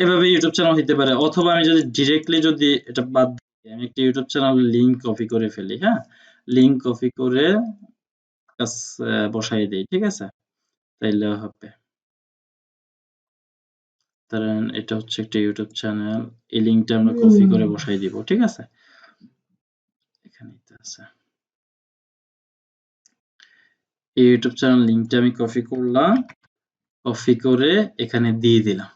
A: এভাবে ইউটিউব চ্যানেল হইতে পারে। অথবা আমি যদি ডিরেক্টলি যদি এটা বাদ দিই, আমি একটা ইউটিউব চ্যানেল লিংক কপি করে ফেলি, হ্যাঁ, লিংক কপি করে বসাই দিই, ঠিক আছে? তাইলে হবে। ধরেন এটা হচ্ছে একটা ইউটিউব চ্যানেল, এই লিংকটা আমরা কপি করে বসাই দিব, ঠিক আছে? এখানে আছে এই ইউটিউব চ্যানেল লিংকটা আমি কপি করলাম, কপি করে এখানে দিয়ে দিলাম,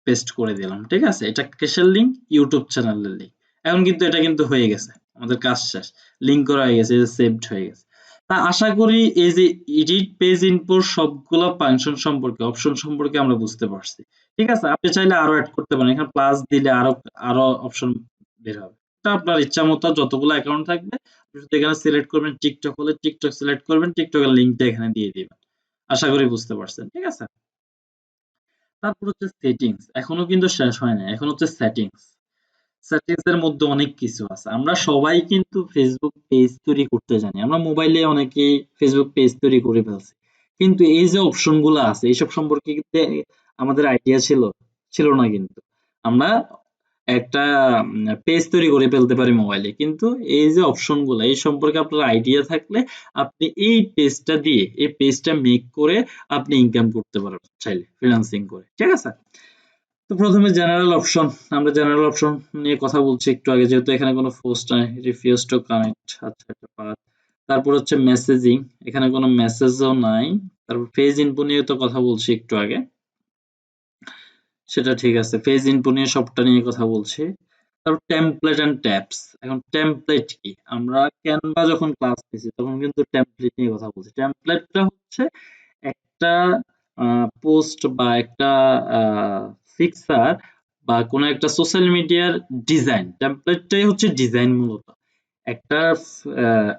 A: পেস্ট করে দিলাম, ঠিক আছে? এটা কিসের লিংক? ইউটিউব চ্যানেলের লিংক। এখন কিন্তু এটা কিন্তু হয়ে গেছে, আমাদের কাজ শেষ, লিংক করা হয়ে গেছে, এই যে সেভড হয়ে গেছে। তা আশা করি এই যে এডিট পেজ ইনপুট সবগুলো ফাংশন সম্পর্কে, অপশন সম্পর্কে আমরা বুঝতে পারছি, ঠিক আছে? আপনি চাইলে আরো অ্যাড করতে পারেন, এখানে প্লাস দিলে আরো আরো অপশন বের হবে। এটা আপনার ইচ্ছা মতো যতগুলো অ্যাকাউন্ট থাকবে আপনি শুধু এখানে সিলেক্ট করবেন, টিকটক হলে টিকটক সিলেক্ট করবেন, টিকটকের লিংকটা এখানে দিয়ে দিবেন। আশা করি বুঝতে পারছেন, ঠিক আছে? তারপর হচ্ছে সেটিংস, এখনো কিন্তু শেষ হয় না, এখন হচ্ছে সেটিংস। সেটিংস এর মধ্যে অনেক কিছু আছে। আমরা সবাই কিন্তু ফেসবুক পেজ তৈরি করতে জানি, আমরা মোবাইলে অনেকেই ফেসবুক পেজ তৈরি করে ফেলছি, কিন্তু এই যে অপশন গুলো আছে এইসব সম্পর্কে কিন্তু আমাদের আইডিয়া ছিল ছিল না। কিন্তু আমরা একটা পেজ তৈরি করে ফেলতে পারি মোবাইলে, কিন্তু এই যে অপশন গুলো এই সম্পর্কে আপনার আইডিয়া থাকলে আপনি এই পেজটা দিয়ে এই পেজটা মেক করে আপনি ইনকাম করতে পারবেন চাইলে ফ্রিল্যান্সিং করে, ঠিক আছে? তো প্রথমে জেনারেল অপশন, আমরা জেনারেল অপশন নিয়ে কথা বলছি একটু আগে, যেহেতু এখানে কোনো পোস্ট নাই, রিফিউজ টু কানেক্ট, আচ্ছা এটা বাদ। তারপর হচ্ছে মেসেজিং, এখানে কোনো মেসেজও নাই। তারপর পেজ ইনফো নিয়ে তো কথা বলছি একটু আগে, সেটা ঠিক আছে, পেজ ইনফো নিয়ে সবটা নিয়ে কথা বলছি। তারপর টেমপ্লেট এন্ড ট্যাবস। এখন টেমপ্লেট কি? আমরা ক্যানভা যখন ক্লাস নিয়েছি তখন কিন্তু টেমপ্লেট নিয়ে কথা বলছি। টেমপ্লেটটা হচ্ছে একটা পোস্ট বা একটা ফিক্সার বা কোনো একটা সোশ্যাল মিডিয়ার ডিজাইন। টেমপ্লেটটাই হচ্ছে ডিজাইন মূলত। একটা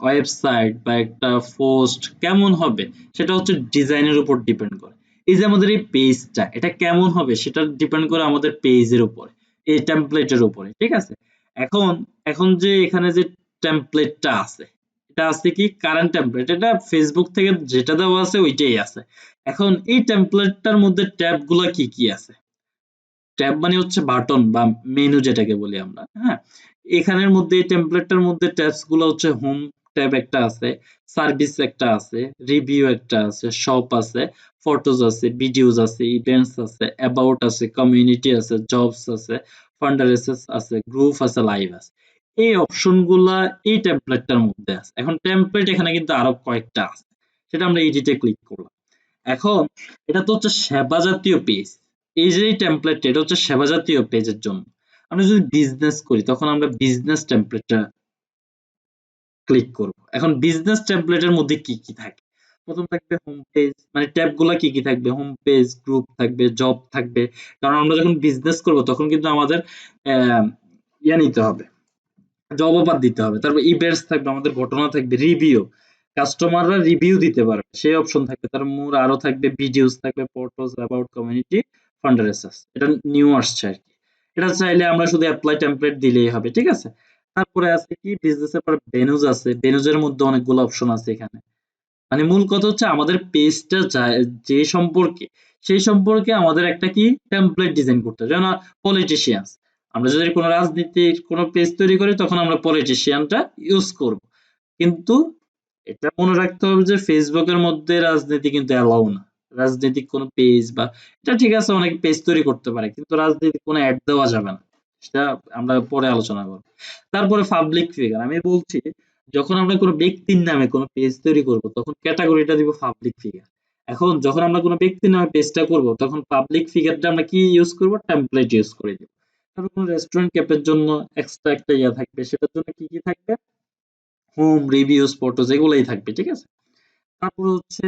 A: ওয়েবসাইট বা একটা পোস্ট কেমন হবে সেটা হচ্ছে ডিজাইনের উপর ডিপেন্ড করে। এই যে আমাদের এই পেজটা এটা কেমন হবে সেটা ডিপেন্ড করে আমাদের পেজের উপরে, এই টেমপ্লেটের উপরে, ঠিক আছে? এখন এখন যে এখানে যে টেমপ্লেটটা আছে, এটা আছে কি কারেন্ট টেমপ্লেট, এটা ফেসবুক থেকে যেটা দেওয়া আছে ওইটাই আছে। এখন এই টেমপ্লেটটার মধ্যে ট্যাব গুলা কি কি আছে? ট্যাব মানে হচ্ছে বাটন বা মেনু যেটাকে বলি আমরা, হ্যাঁ? এখানের মধ্যে এই টেমপ্লেটটার মধ্যে ট্যাবস গুলো হচ্ছে হোম ট্যাব একটা আছে, সার্ভিস একটা আছে, রিভিউ একটা আছে, শপ আছে, ফটোজ আছে, ভিডিওস আছে, ইভেন্টস আছে, অ্যাবাউট আছে, কমিউনিটি আছে, জবস আছে, ফান্ডারেসেস আছে, গ্রুপ আছে, লাইভ আছে। এই অপশন গুলা এই টেমপ্লেটটার মধ্যে আছে। এখন টেমপ্লেট এখানে কিন্তু আরো কয়েকটা আছে, সেটা আমরা এডিটে ক্লিক করলাম। এখন এটা তো হচ্ছে সেবা জাতীয় পেজ। এই যে টেমপ্লেট এটা হচ্ছে সেবা জাতীয় পেজের জন্য। আমরা যদি বিজনেস করি তখন আমরা বিজনেস টেমপ্লেটটা ক্লিক করব। এখন বিজনেস টেমপ্লেটের মধ্যে কি কি থাকে? প্রথম থাকবে হোম পেজ, মানে ট্যাব গুলা কি কি থাকবে? হোম পেজ, গ্রুপ থাকবে, জব থাকবে। কারণ আমরা যখন বিজনেস করব তখন কিন্তু আমাদের নিতে হবে, জব অফার দিতে হবে। তারপর ইভেন্টস থাকবে, আমাদের ঘটনা থাকবে, রিভিউ, কাস্টমাররা রিভিউ দিতে পারবে সেই অপশন থাকবে। তার মোর আরো থাকবে, ভিডিওস থাকবে, ফটোস, অ্যাবাউট, কমিউনিটি, ফান্ডারেসাস। এটা নিউ আসছে আর কি। এটা চাইলে আমরা শুধু অ্যাপ্লাই টেমপ্লেট দিলেই হবে, ঠিক আছে? তারপরে আছে কি বিজনেসের পর ভেনুজ আছে, ভেনুজের মধ্যে অনেকগুলো অপশন আছে এখানে। মানে মূল কথা হচ্ছে আমাদের পেজটা যে সম্পর্কে, সেই সম্পর্কে আমাদের একটা কি টেমপ্লেট ডিজাইন করতে হবে। যেমন পলিটিশিয়ানস, আমরা যদি কোনো রাজনীতির কোনো পেজ তৈরি করি তখন আমরা পলিটিশিয়ানটা ইউজ করব। কিন্তু এটা মনে রাখতে হবে যে ফেসবুকের মধ্যে রাজনীতি কিন্তু অ্যালাউ না। রাজনৈতিক কোনো পেজ বা এটা ঠিক আছে অনেক পেজ তৈরি করতে পারে কিন্তু রাজনৈতিক কোনো অ্যাড দেওয়া যাবে না। সেটা আমরা পরে আলোচনা করব। তারপরে পাবলিক ফিগার, আমি বলছি যখন আমরা কোনো ব্যক্তির নামে কোনো পেজ তৈরি করব তখন ক্যাটাগরিটা দিব পাবলিক ফিগার। এখন যখন আমরা কোনো ব্যক্তির নামে পেজটা করব তখন পাবলিক ফিগারটা আমরা কি ইউজ করব? টেমপ্লেট ইউজ করে দিব। তারপর কোনো রেস্টুরেন্ট ক্যাফের জন্য এক্সট্রা একটা ইয়া থাকবে, সেটার জন্য কি কি থাকবে? হোম, রিভিউস, ফটোস এগুলাই থাকবে, ঠিক আছে? তারপর হচ্ছে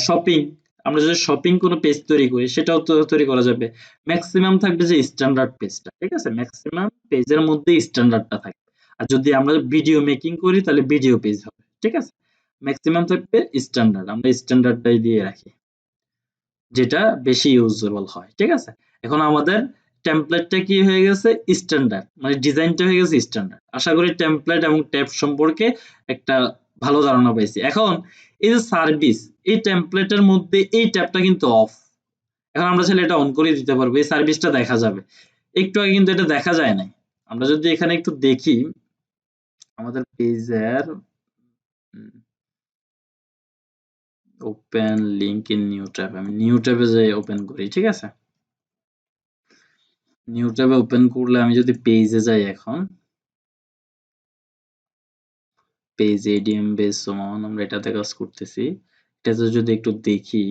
A: শপিং, আমরা যদি শপিং কোনো পেজ তৈরি করি সেটাও তো তৈরি করা যাবে। ম্যাক্সিমাম থাকবে যে স্ট্যান্ডার্ড পেজটা, ঠিক আছে? ম্যাক্সিমাম পেজের মধ্যে স্ট্যান্ডার্ডটা থাকবে। আর যদি আমরা ভিডিও মেকিং করি তাহলে ভিডিও পেজ হবে, ঠিক আছে? ম্যাক্সিমাম থাকবে স্ট্যান্ডার্ড, আমরা স্ট্যান্ডার্ডটাই দিয়ে রাখি যেটা বেশি ইউজেবল হয়, ঠিক আছে? এখন আমাদের টেমপ্লেটটা কি হয়ে গেছে? স্ট্যান্ডার্ড, মানে ডিজাইনটা হয়ে গেছে স্ট্যান্ডার্ড। আশা করি টেমপ্লেট এবং ট্যাব সম্পর্কে একটা ভালো ধারণা পাইছি। এখন এই যে সার্ভিস, এই টেমপ্লেটের মধ্যে এই ট্যাবটা কিন্তু অফ। এখন আমরা চাইলে এটা অন করে দিতে পারবো, এই সার্ভিসটা দেখা যাবে। একটু আগে কিন্তু এটা দেখা যায় নাই। আমরা যদি এখানে একটু দেখি আমাদের পেজের open link in new tab, আমি নিউ ট্যাবে যাই ওপেন করি, ঠিক আছে? নিউ ট্যাবে ওপেন করলে আমি যদি পেজে যাই, এখন পেজ এডিএম বেস সমান আমরা এটাতে কাজ করতেছি। এটাতে যদি একটু দেখি,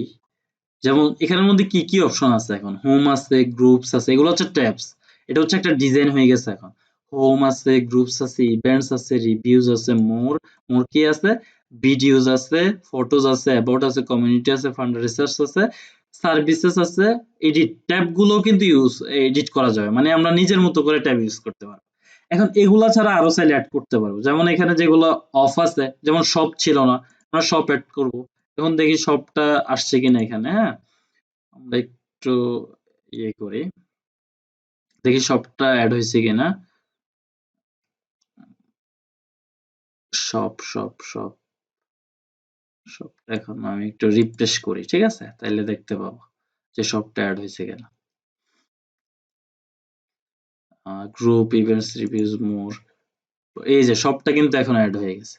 A: যেমন এখানের মধ্যে কি কি অপশন আছে? এখন হোম আছে, গ্রুপস আছে, এগুলো হচ্ছে ট্যাবস। এটা হচ্ছে একটা ডিজাইন হয়ে গেছে। এখন হোম আছে, গ্রুপস আছে, ইভেন্টস আছে, রিভিউজ আছে, মোর, মোর কি আছে? ভিডিওস আছে, ফটোজ আছে, অ্যাবাউট আছে, কমিউনিটি আছে, ফান্ড রিসার্চ আছে, সার্ভিসেস আছে, এডিট। ট্যাব গুলো কিন্তু এডিট করা যাবে, মানে আমরা নিজের মতো করে ট্যাব ইউজ করতে পারবো। এখন এগুলা ছাড়া আরো চাইলে অ্যাড করতে পারবো, যেমন এখানে যেগুলো অফ আছে, যেমন শপ ছিল না, আমরা শপ অ্যাড করব। এখন দেখি শপটা আসছে কিনা এখানে, হ্যাঁ? আমরা একটু ইয়ে করি, দেখি শপটা অ্যাড হয়েছে কিনা। শপ শপ শপ শপটা এখন আমি একটু রিফ্রেশ করি, ঠিক আছে? তাইলে দেখতে পাবো যে শপটা অ্যাড হয়েছে কিনা। গ্রুপ, ইভেন্টস, রিভিউজ, মোর, এই যে শপটা কিন্তু এখন অ্যাড হয়ে গেছে।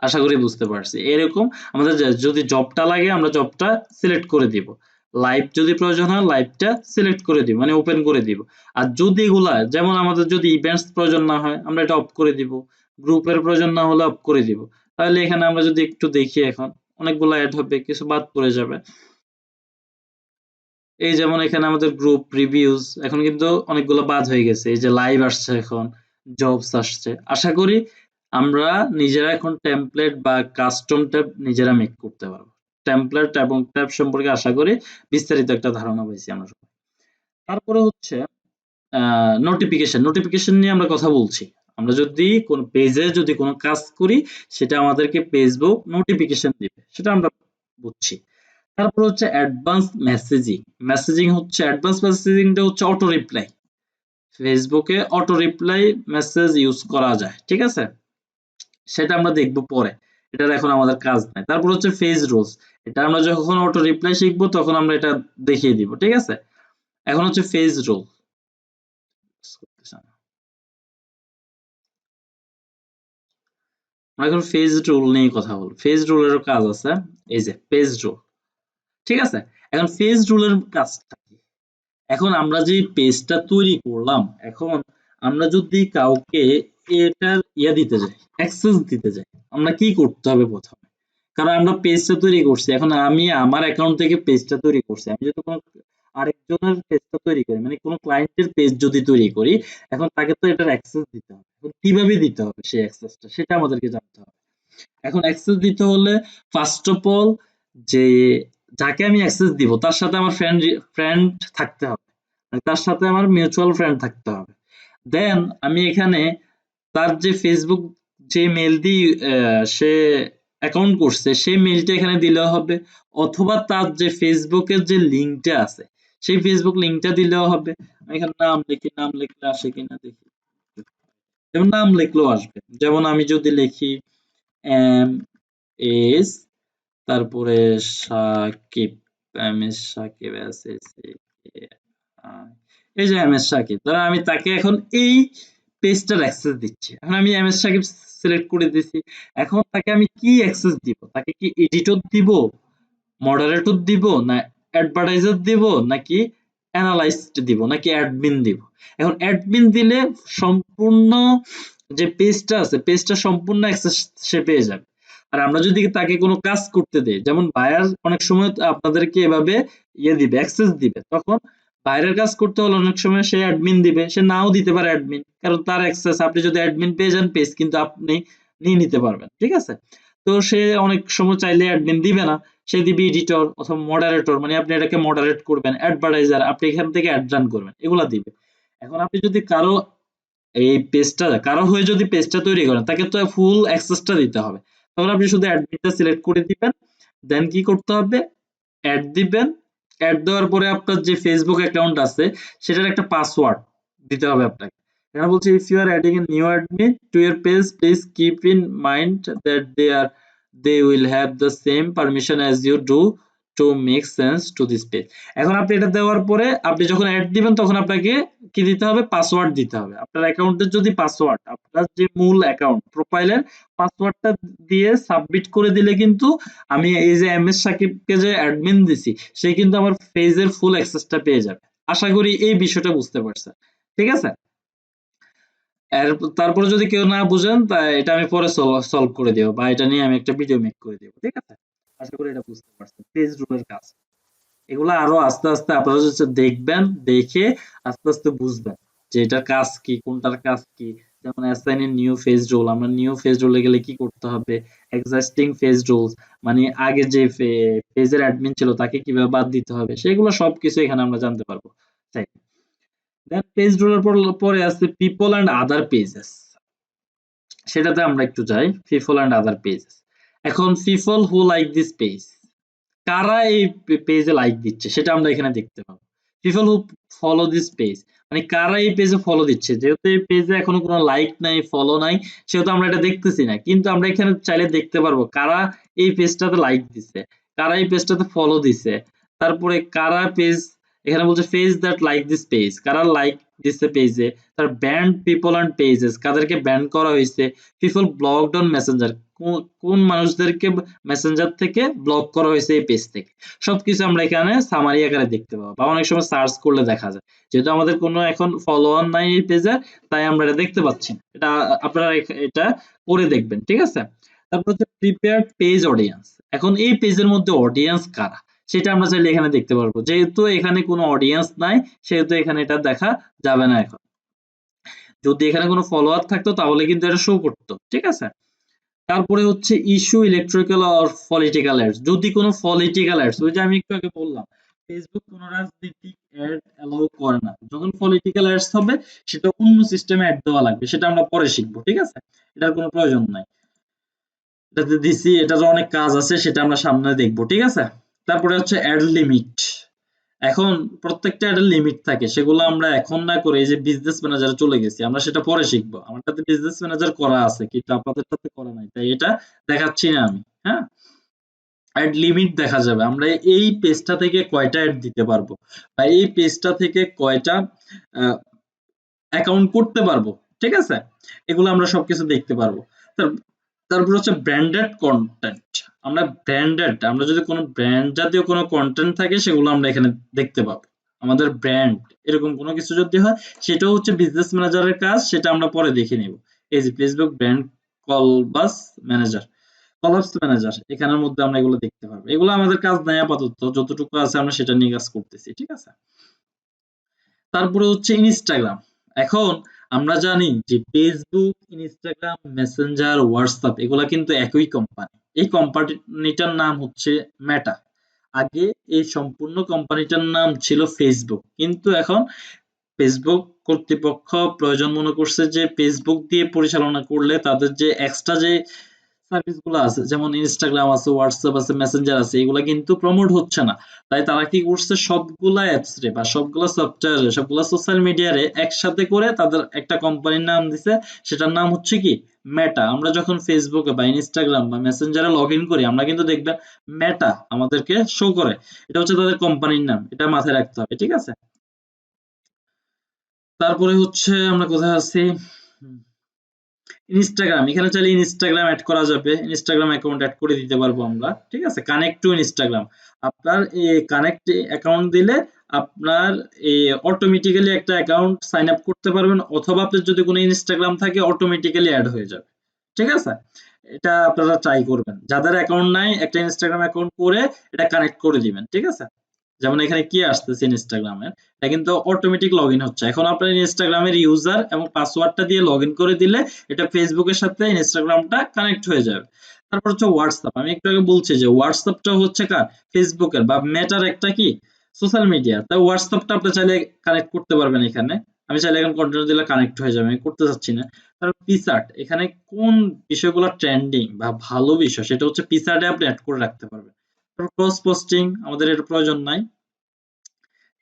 A: আশা করি বুঝতে পারছি। এরকম আমাদের যদি জবটা লাগে আমরা জবটা সিলেক্ট করে দিব। লাইভ যদি প্রয়োজন হয় লাইভটা সিলেক্ট করে দিব, মানে ওপেন করে দিব। আর যদি এগুলা যেমন আমাদের যদি ইভেন্টস প্রয়োজন না হয় আমরা এটা অফ করে দিব। গ্রুপের প্রয়োজন না হলে অফ করে দিব। তাহলে এখানে আমরা যদি একটু দেখি, এখন অনেকগুলো অ্যাড হবে, কিছু বাদ পড়ে যাবে। এই যেমন এখানে আমাদের গ্রুপ রিভিউজ এখন কিন্তু অনেকগুলো বাদ হয়ে গেছে, এই যে লাইভ আসছে, এখন জবস আসছে। আশা করি আমরা নিজেরা এখন টেমপ্লেট বা কাস্টম ট্যাব নিজেরা মেক করতে পারবো। টেমপ্লেট এবং ট্যাব সম্পর্কে আশা করি বিস্তারিত একটা ধারণা পাইছি আমরা সবাই। তারপরে হচ্ছে নোটিফিকেশন। নোটিফিকেশন নিয়ে আমরা কথা বলছি। আমরা যদি কোন পেজে যদি কোনো কাজ করি, সেটা আমাদেরকে ফেসবুক নোটিফিকেশন দিবে, সেটা আমরা বুঝছি। তারপর হচ্ছে অ্যাডভান্স মেসেজিং। মেসেজিং হচ্ছে অ্যাডভান্স মেসেজিংটা হচ্ছে অটো রিপ্লাই। ফেসবুকে অটো রিপ্লাই মেসেজ ইউজ করা যায়, ঠিক আছে? সেটা আমরা দেখব পরে, এটার এখন আমাদের কাজ নাই। তারপর হচ্ছে ফেজ রোলস। এটা আমরা যখন অটো রিপ্লাই শিখবো তখন আমরা এটা দেখিয়ে দিব, ঠিক আছে? এখন হচ্ছে ফেজ রোল। আমরা এখন ফেজ রোল নিয়ে কথা বলবো। ফেজ রোলেরও কাজ আছে, এই যে পেজ রোল, ঠিক আছে? এখন ফেজ রোলের কাজটা কি? এখন আমরা যে পেজটা তৈরি করলাম, এখন আমরা যদি কাউকে এটার দিতে যাই, অ্যাক্সেস দিতে যাই, আমরা কি করতে হবে প্রথমে? কারণ আমরা পেজটা তৈরি করছি, এখন আমি আমার অ্যাকাউন্ট থেকে পেজটা তৈরি করছি, আমি যদি কোনো আরেকজনের পেজটা তৈরি করি, মানে কোনো ক্লায়েন্টের পেজ যদি তৈরি করি, এখন তাকে তো এটার অ্যাক্সেস দিতে হবে। এখন কিভাবে দিতে হবে সেই অ্যাক্সেসটা, সেটা আমাদেরকে জানতে হবে। এখন অ্যাক্সেস দিতে হলে ফার্স্ট অফ অল, যে যাকে আমি অ্যাক্সেস দিব তার সাথে আমার ফ্রেন্ড থাকতে হবে, মানে তার সাথে আমার মিউচুয়াল ফ্রেন্ড থাকতে হবে। দেন আমি এখানে তার যে ফেসবুক যে মেল দিয়ে সে অ্যাকাউন্ট করছে সেই মেলটা এখানে দিলেও হবে, অথবা তার যে ফেসবুকের যে লিঙ্কটা আছে সেই ফেসবুক লিঙ্কটা দিলেও হবে। আমি এখানে নাম লিখি, নাম লিখলে আসে কিনা দেখি। যেমন নাম লিখলেও আসবে, যেমন আমি যদি লিখি এম এস, তারপরে Shakib, M S Shakib, S S A K I. এই যে এম এস সাকিব, ধরো আমি তাকে এখন এই পেজটার অ্যাক্সেস দিচ্ছি। এখন আমি এম এস সাকিব সিলেক্ট করে দিছি। এখন তাকে আমি কি অ্যাক্সেস দিব? তাকে কি এডিটর দিব, মডারেটর দিব, না অ্যাডভার্টাইজার দিব, নাকি অ্যানালাইস্ট দিব, নাকি অ্যাডমিন দিব? এখন অ্যাডমিন দিলে সম্পূর্ণ যে পেজটা আছে পেজটা সম্পূর্ণ অ্যাক্সেস সে পেয়ে যাবে। আর আমরা যদি তাকে কোনো কাজ করতে দেই, যেমন বায়ার অনেক সময় তো আপনাদেরকে এভাবে দিবে, অ্যাক্সেস দিবে, তখন বাইরের কাজ করতে হলে অনেক সময় সে অ্যাডমিন দিবে, সে নাও দিতে পারে অ্যাডমিন, কারণ তার অ্যাক্সেস, আপনি যদি অ্যাডমিন পেয়ে যান পেজ কিন্তু আপনি নিয়ে নিতে পারবেন, ঠিক আছে? তো সে অনেক সময় চাইলে অ্যাডমিন দিবে না, সে দিবে এডিটর অথবা মডারেটর, মানে আপনি এটাকে মডারেট করবেন, অ্যাডভার্টাইজার আপনি এখান থেকে অ্যাড রান করবেন, এগুলা দিবে। এখন আপনি যদি কারো এই পেজটা কারো হয়ে যদি পেজটা তৈরি করেন, তাকে তো ফুল অ্যাক্সেসটা দিতে হবে। তখন আপনি শুধু অ্যাডমিনটা সিলেক্ট করে দিবেন, দেন কি করতে হবে, অ্যাড দিবেন। অ্যাড দেওয়ার পরে আপনার যে ফেসবুক অ্যাকাউন্ট আছে সেটার একটা পাসওয়ার্ড দিতে হবে আপনাকে। এখানে বলছে if you are adding a new admin to your page please keep in mind that they will have the same permission as you do to make sense to this page. এখন আপনি এটা দেওয়ার পরে আপনি যখন অ্যাড দিবেন তখন আপনাকে কি দিতে হবে, পাসওয়ার্ড দিতে হবে। আপনার অ্যাকাউন্টের যদি পাসওয়ার্ড, আপনার যে মূল অ্যাকাউন্ট প্রোফাইলের পাসওয়ার্ডটা দিয়ে সাবমিট করে দিলে কিন্তু আমি এই যে এম এস সাকিবকে যে অ্যাডমিন দিছি সে কিন্তু আমার পেজের ফুল অ্যাক্সেসটা পেয়ে যাবে। আশা করি এই বিষয়টা বুঝতে পারছেন, ঠিক আছে? এর তারপরে যদি কেউ না বুঝেন তা এটা আমি পরে সলভ করে দেব, বা এটা নিয়ে আমি একটা ভিডিও মেক করে দেব, ঠিক আছে? আশা করি এটা বুঝতে পারছেন পেজ রুলের কাজ। এগুলো আরো আস্তে আস্তে আপনারা হচ্ছে দেখবেন, দেখে আস্তে আস্তে বুঝবেন যে এটার কাজ কি, কোনটার কাজ কি। যেমন assign a new page role, আমরা নিউ ফেজ রোলে গেলে কি করতে হবে, এক্সিস্টিং ফেজ রোলস মানে আগে যে পেজের অ্যাডমিন ছিল তাকে কিভাবে বাদ দিতে হবে, সেগুলো সবকিছু এখানে আমরা জানতে পারবো। তাই দেন পেজ রোলের পরে আছে পিপল এন্ড আদার পেজেস, সেটাতে আমরা একটু যাই। পিপল এন্ড আদার পেজেস, এখন people who like this page, কারা এই পেজে লাইক দিচ্ছে সেটা আমরা এখানে দেখতে পাবো। People who follow this page, মানে কারা এই পেজে ফলো দিচ্ছে। যেহেতু এই পেজে এখনো কোনো লাইক নাই, ফলো নাই, সেহেতু আমরা এটা দেখতেছি না, কিন্তু আমরা এখানে চাইলে দেখতে পারবো কারা এই পেজটাতে লাইক দিচ্ছে, কারা এই পেজটাতে ফলো দিছে। তারপরে কারা পেজ, এখানে বলছে page that like this page, কারা লাইক দিচ্ছে পেজে। তার ব্যান্ড পিপল অন পেজেস, কাদেরকে ব্যান করা হয়েছে। পিপল ব্লকড অন মেসেঞ্জার, কোন মানুষদেরকে মেসেঞ্জার থেকে ব্লক করা হয়েছে এই পেজ থেকে। সবকিছু আমরা এখানে সামারি আকারে দেখতে পাবো, বা অনেক সময় সার্চ করলে দেখা যায়। যেহেতু আমাদের কোনো এখন ফলোয়ার নাই এই পেজে, তাই আমরা এটা দেখতে পাচ্ছি না। এটা আপনারা এটা করে দেখবেন, ঠিক আছে? তারপর হচ্ছে প্রিপেয়ার্ড পেজ অডিয়েন্স, এখন এই পেজের মধ্যে অডিয়েন্স কারা সেটা আমরা চাইলে এখানে দেখতে পারবো। যেহেতু এখানে কোনো অডিয়েন্স নাই সেহেতু এখানে এটা দেখা যাবে না এখন। যদি এখানে কোনো ফলোয়ার থাকতো তাহলে কিন্তু এটা শো করতো, ঠিক আছে? তারপরে হচ্ছে issue, electrical or political ads. যদি কোনো পলিটিক্যাল অ্যাডস, ওই যে আমি একটু আগে বললাম ফেসবুক কোনো রাজনৈতিক অ্যাড অ্যালাউ করে না। যখন পলিটিক্যাল অ্যাডস হবে সেটা অন্য সিস্টেমে অ্যাড দেওয়া লাগবে, সেটা আমরা পরে শিখবো, ঠিক আছে? এটার কোনো প্রয়োজন নাই। এটাতে দিছি, এটার অনেক কাজ আছে, সেটা আমরা সামনে দেখবো, ঠিক আছে? তারপরে হচ্ছে অ্যাড লিমিট। এখন প্রত্যেকটা অ্যাডের লিমিট থাকে, সেগুলো আমরা এখন না করে এই যে বিজনেস ম্যানেজারে চলে গেছি, আমরা সেটা পরে শিখবো। আমারটাতে বিজনেস ম্যানেজার করা আছে কিন্তু আপনাদেরটাতে করা নাই, তাই এটা দেখাচ্ছি না আমি। হ্যাঁ, অ্যাড লিমিট দেখা যাবে আমরা এই পেজটা থেকে কয়টা অ্যাড দিতে পারবো বা এই পেজটা থেকে কয়টা অ্যাকাউন্ট করতে পারবো, ঠিক আছে? এগুলো আমরা সবকিছু দেখতে পারবো। তারপর হচ্ছে ব্র্যান্ডেড কন্টেন্ট। আমরা যদি কোনো ব্র্যান্ড জাতীয় কোনো কন্টেন্ট থাকে সেগুলো আমরা এখানে দেখতে পাবো। আমাদের ব্র্যান্ড এরকম কোনো কিছু যদি হয় সেটাও হচ্ছে বিজনেস ম্যানেজারের কাজ, সেটা আমরা পরে দেখে নিব। এই যে Facebook brand collabs manager, collabs manager, এখানের মধ্যে আমরা এগুলো দেখতে পারবো। এগুলো আমাদের কাজ নাই আপাতত, যতটুকু আছে আমরা সেটা নিয়ে কাজ করতেছি, ঠিক আছে? তারপরে হচ্ছে ইনস্টাগ্রাম। এখন আমরা জানি যে ফেসবুক, ইনস্টাগ্রাম, মেসেঞ্জার, হোয়াটসঅ্যাপ এগুলা কিন্তু একই কোম্পানি। এই কোম্পানিটার নাম হচ্ছে মেটা। আগে এই সম্পূর্ণ কোম্পানিটার নাম ছিল ফেসবুক, কিন্তু এখন ফেসবুক কর্তৃপক্ষ প্রয়োজন মনে করছে যে ফেসবুক দিয়ে পরিচালনা করলে তাদের যে এক্সট্রা যে সার্ভিস গুলো আছে, যেমন ইনস্টাগ্রাম আছে, হোয়াটসঅ্যাপ আছে, মেসেঞ্জার আছে, এগুলা কিন্তু প্রমোট হচ্ছে না। তাই তারা কি করছে, সবগুলা অ্যাপস রে বা সবগুলা সফটওয়্যার, সবগুলা সোশ্যাল মিডিয়ারে একসাথে করে তাদের একটা কোম্পানির নাম দিছে, সেটার নাম হচ্ছে কি মেটা। আমরা যখন ফেসবুকে বা ইনস্টাগ্রাম বা মেসেঞ্জারে লগ ইন করি আমরা কিন্তু দেখবেন মেটা আমাদেরকে শো করে, এটা হচ্ছে তাদের কোম্পানির নাম, এটা মাথায় রাখতে হবে, ঠিক আছে? তারপরে হচ্ছে আমরা কোথায় আছি, ইনস্টাগ্রাম। এখানে চাইলে ইনস্টাগ্রাম অ্যাড করা যাবে, ইনস্টাগ্রাম অ্যাকাউন্ট অ্যাড করে দিতে পারবো আমরা, ঠিক আছে? কানেক্ট টু ইনস্টাগ্রাম, আপনার এই কানেক্ট অ্যাকাউন্ট দিলে আপনার অটোমেটিক্যালি একটা অ্যাকাউন্ট সাইন আপ করতে পারবেন, অথবা আপনার যদি কোনো ইনস্টাগ্রাম থাকে অটোমেটিক্যালি অ্যাড হয়ে যাবে, ঠিক আছে? এটা আপনারা ট্রাই করবেন, যাদের অ্যাকাউন্ট নাই একটা ইনস্টাগ্রাম অ্যাকাউন্ট করে এটা কানেক্ট করে দিবেন, ঠিক আছে? যেমন এখানে কি আসতেছে ইনস্টাগ্রামের, এটা কিন্তু অটোমেটিক লগ ইন হচ্ছে। এখন আপনার ইনস্টাগ্রামের ইউজার এবং পাসওয়ার্ডটা দিয়ে লগ ইন করে দিলে এটা ফেসবুকের সাথে ইনস্টাগ্রামটা কানেক্ট হয়ে যাবে। তারপর হচ্ছে হোয়াটসঅ্যাপ। আমি একটু আগে বলছি যে হোয়াটসঅ্যাপটা হচ্ছে কার, ফেসবুকের বা মেটার একটা কি সোশ্যাল মিডিয়া। তাই হোয়াটসঅ্যাপটা আপনি চাইলে কানেক্ট করতে পারবেন এখানে। আমি চাইলে এখন কন্টিনিউ দিলে কানেক্ট হয়ে যাবে, আমি করতে চাচ্ছি না। তারপর পিসার্ট, এখানে কোন বিষয়গুলো ট্রেন্ডিং বা ভালো বিষয় সেটা হচ্ছে পিসার্টে আপনি অ্যাড করে রাখতে পারবেন। তারপর ক্রস পোস্টিং, আমাদের এটা প্রয়োজন নাই,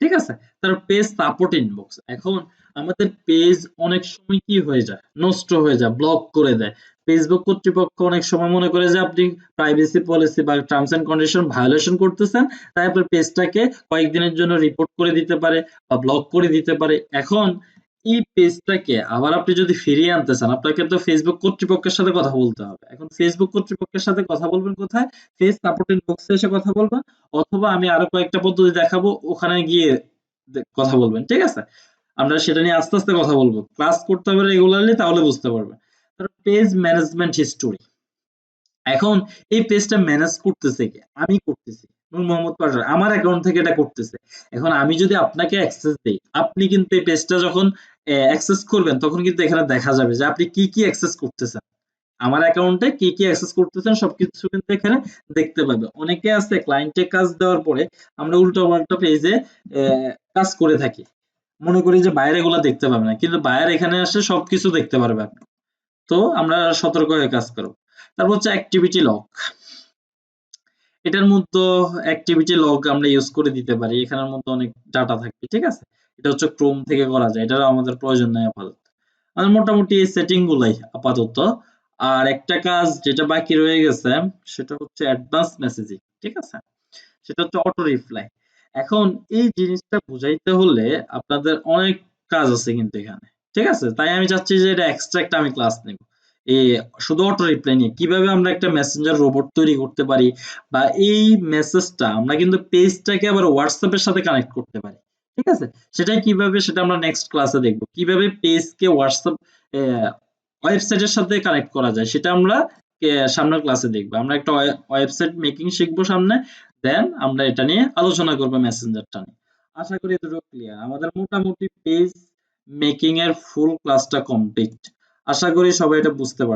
A: ঠিক আছে? তারপর পেজ সাপোর্ট ইনবক্স। এখন আমাদের পেজ অনেক সময় কি হয়ে যায়, নষ্ট হয়ে যায়, ব্লক করে দেয়। ফেসবুক কর্তৃপক্ষ অনেক সময় মনে করে যে আপনি প্রাইভেসি পলিসি বা টার্মস এন্ড কন্ডিশন ভায়োলেশন করতেছেন, তাই আপনার পেজটাকে কয়েকদিনের জন্য রিপোর্ট করে দিতে পারে বা ব্লক করে দিতে পারে। এখন এই পেজটাকে আবার আপনি যদি ফিরিয়ে আনতে চান আপনাকে তো ফেসবুক কর্তৃপক্ষের সাথে কথা বলতে হবে। এখন ফেসবুক কর্তৃপক্ষের সাথে কথা বলবেন কোথায়, পেজ সাপোর্ট ইনবক্সে এসে কথা বলবেন, অথবা আমি আরো কয়েকটা পদ্ধতি দেখাবো, ওখানে গিয়ে কথা বলবেন, ঠিক আছে? আমরা সেটা নিয়ে আস্তে আস্তে কথা বলবো, ক্লাস করতে হবে রেগুলারলি, তাহলে বুঝতে পারবেন। Page management history. এখন এই পেজটা ম্যানেজ করতেছে কে, আমি করতেছি, নূর মোহাম্মদ পাটোয়ারি আমার অ্যাকাউন্ট থেকে এটা করতেছে। এখন আমি যদি আপনাকে অ্যাক্সেস দেই, আপনি কিন্তু এই পেজটা যখন অ্যাক্সেস করবেন তখন কিন্তু এখানে দেখা যাবে যে আপনি কি কি অ্যাক্সেস করতেছেন, আমার অ্যাকাউন্টে কি কি অ্যাক্সেস করতেছেন সবকিছু কিন্তু এখানে দেখতে পাবে। অনেকে আছে ক্লায়েন্টে কাজ দেওয়ার পরে আমরা উল্টো পাল্টা পেজে কাজ করে থাকি, মনে করি যে বায়ার এগুলা দেখতে পাবে না, কিন্তু বায়ার এখানে আসে সবকিছু দেখতে পারবে আপনি। তো আমরা সতর্ক হয়ে কাজ করব। তারপর হচ্ছে অ্যাক্টিভিটি লগ। এটার মধ্যে অ্যাক্টিভিটি লগ আমরা ইউজ করে দিতে পারি, এখানের মধ্যে অনেক ডাটা থাকবে, ঠিক আছে? এটা হচ্ছে ক্রোম থেকে করা যায়, এটার আমাদের প্রয়োজন নাই আপাতত। আর মোটামুটি এই সেটিং গুলাই আপাতত। আর একটা কাজ যেটা বাকি রয়ে গেছে সেটা হচ্ছে অ্যাডভান্স মেসেজিং, ঠিক আছে? সেটা হচ্ছে অটো রিপ্লাই। এখন এই জিনিসটা বুঝাইতে হলে আপনাদের অনেক কাজ আছে কিন্তু এখানে, ঠিক আছে? তাই আমি চাচ্ছি যে এটা এক্সট্রা একটা আমি ক্লাস নেব, এই শুধু অটো রিপ্লাই নিয়ে কিভাবে আমরা একটা মেসেঞ্জার রোবট তৈরি করতে পারি, বা এই মেসেজটা আমরা কিন্তু পেজটাকে আবার হোয়াটসঅ্যাপের সাথে কানেক্ট করতে পারি, ঠিক আছে? সেটাই কিভাবে সেটা আমরা নেক্সট ক্লাসে দেখব, কিভাবে পেজকে হোয়াটসঅ্যাপ ওয়েবসাইটের সাথে কানেক্ট করা যায় সেটা আমরা সামনের ক্লাসে দেখবো। আমরা একটা ওয়েবসাইট মেকিং শিখবো সামনে, দেন আমরা এটা নিয়ে আলোচনা করব মেসেঞ্জারটা নিয়ে। আশা করি এতটুকু ক্লিয়ার। আমাদের মোটামুটি পেজ মেকিং এর ফুল ক্লাসটা কমপ্লিট। আশা করি সবাই এটা বুঝতে পারছো।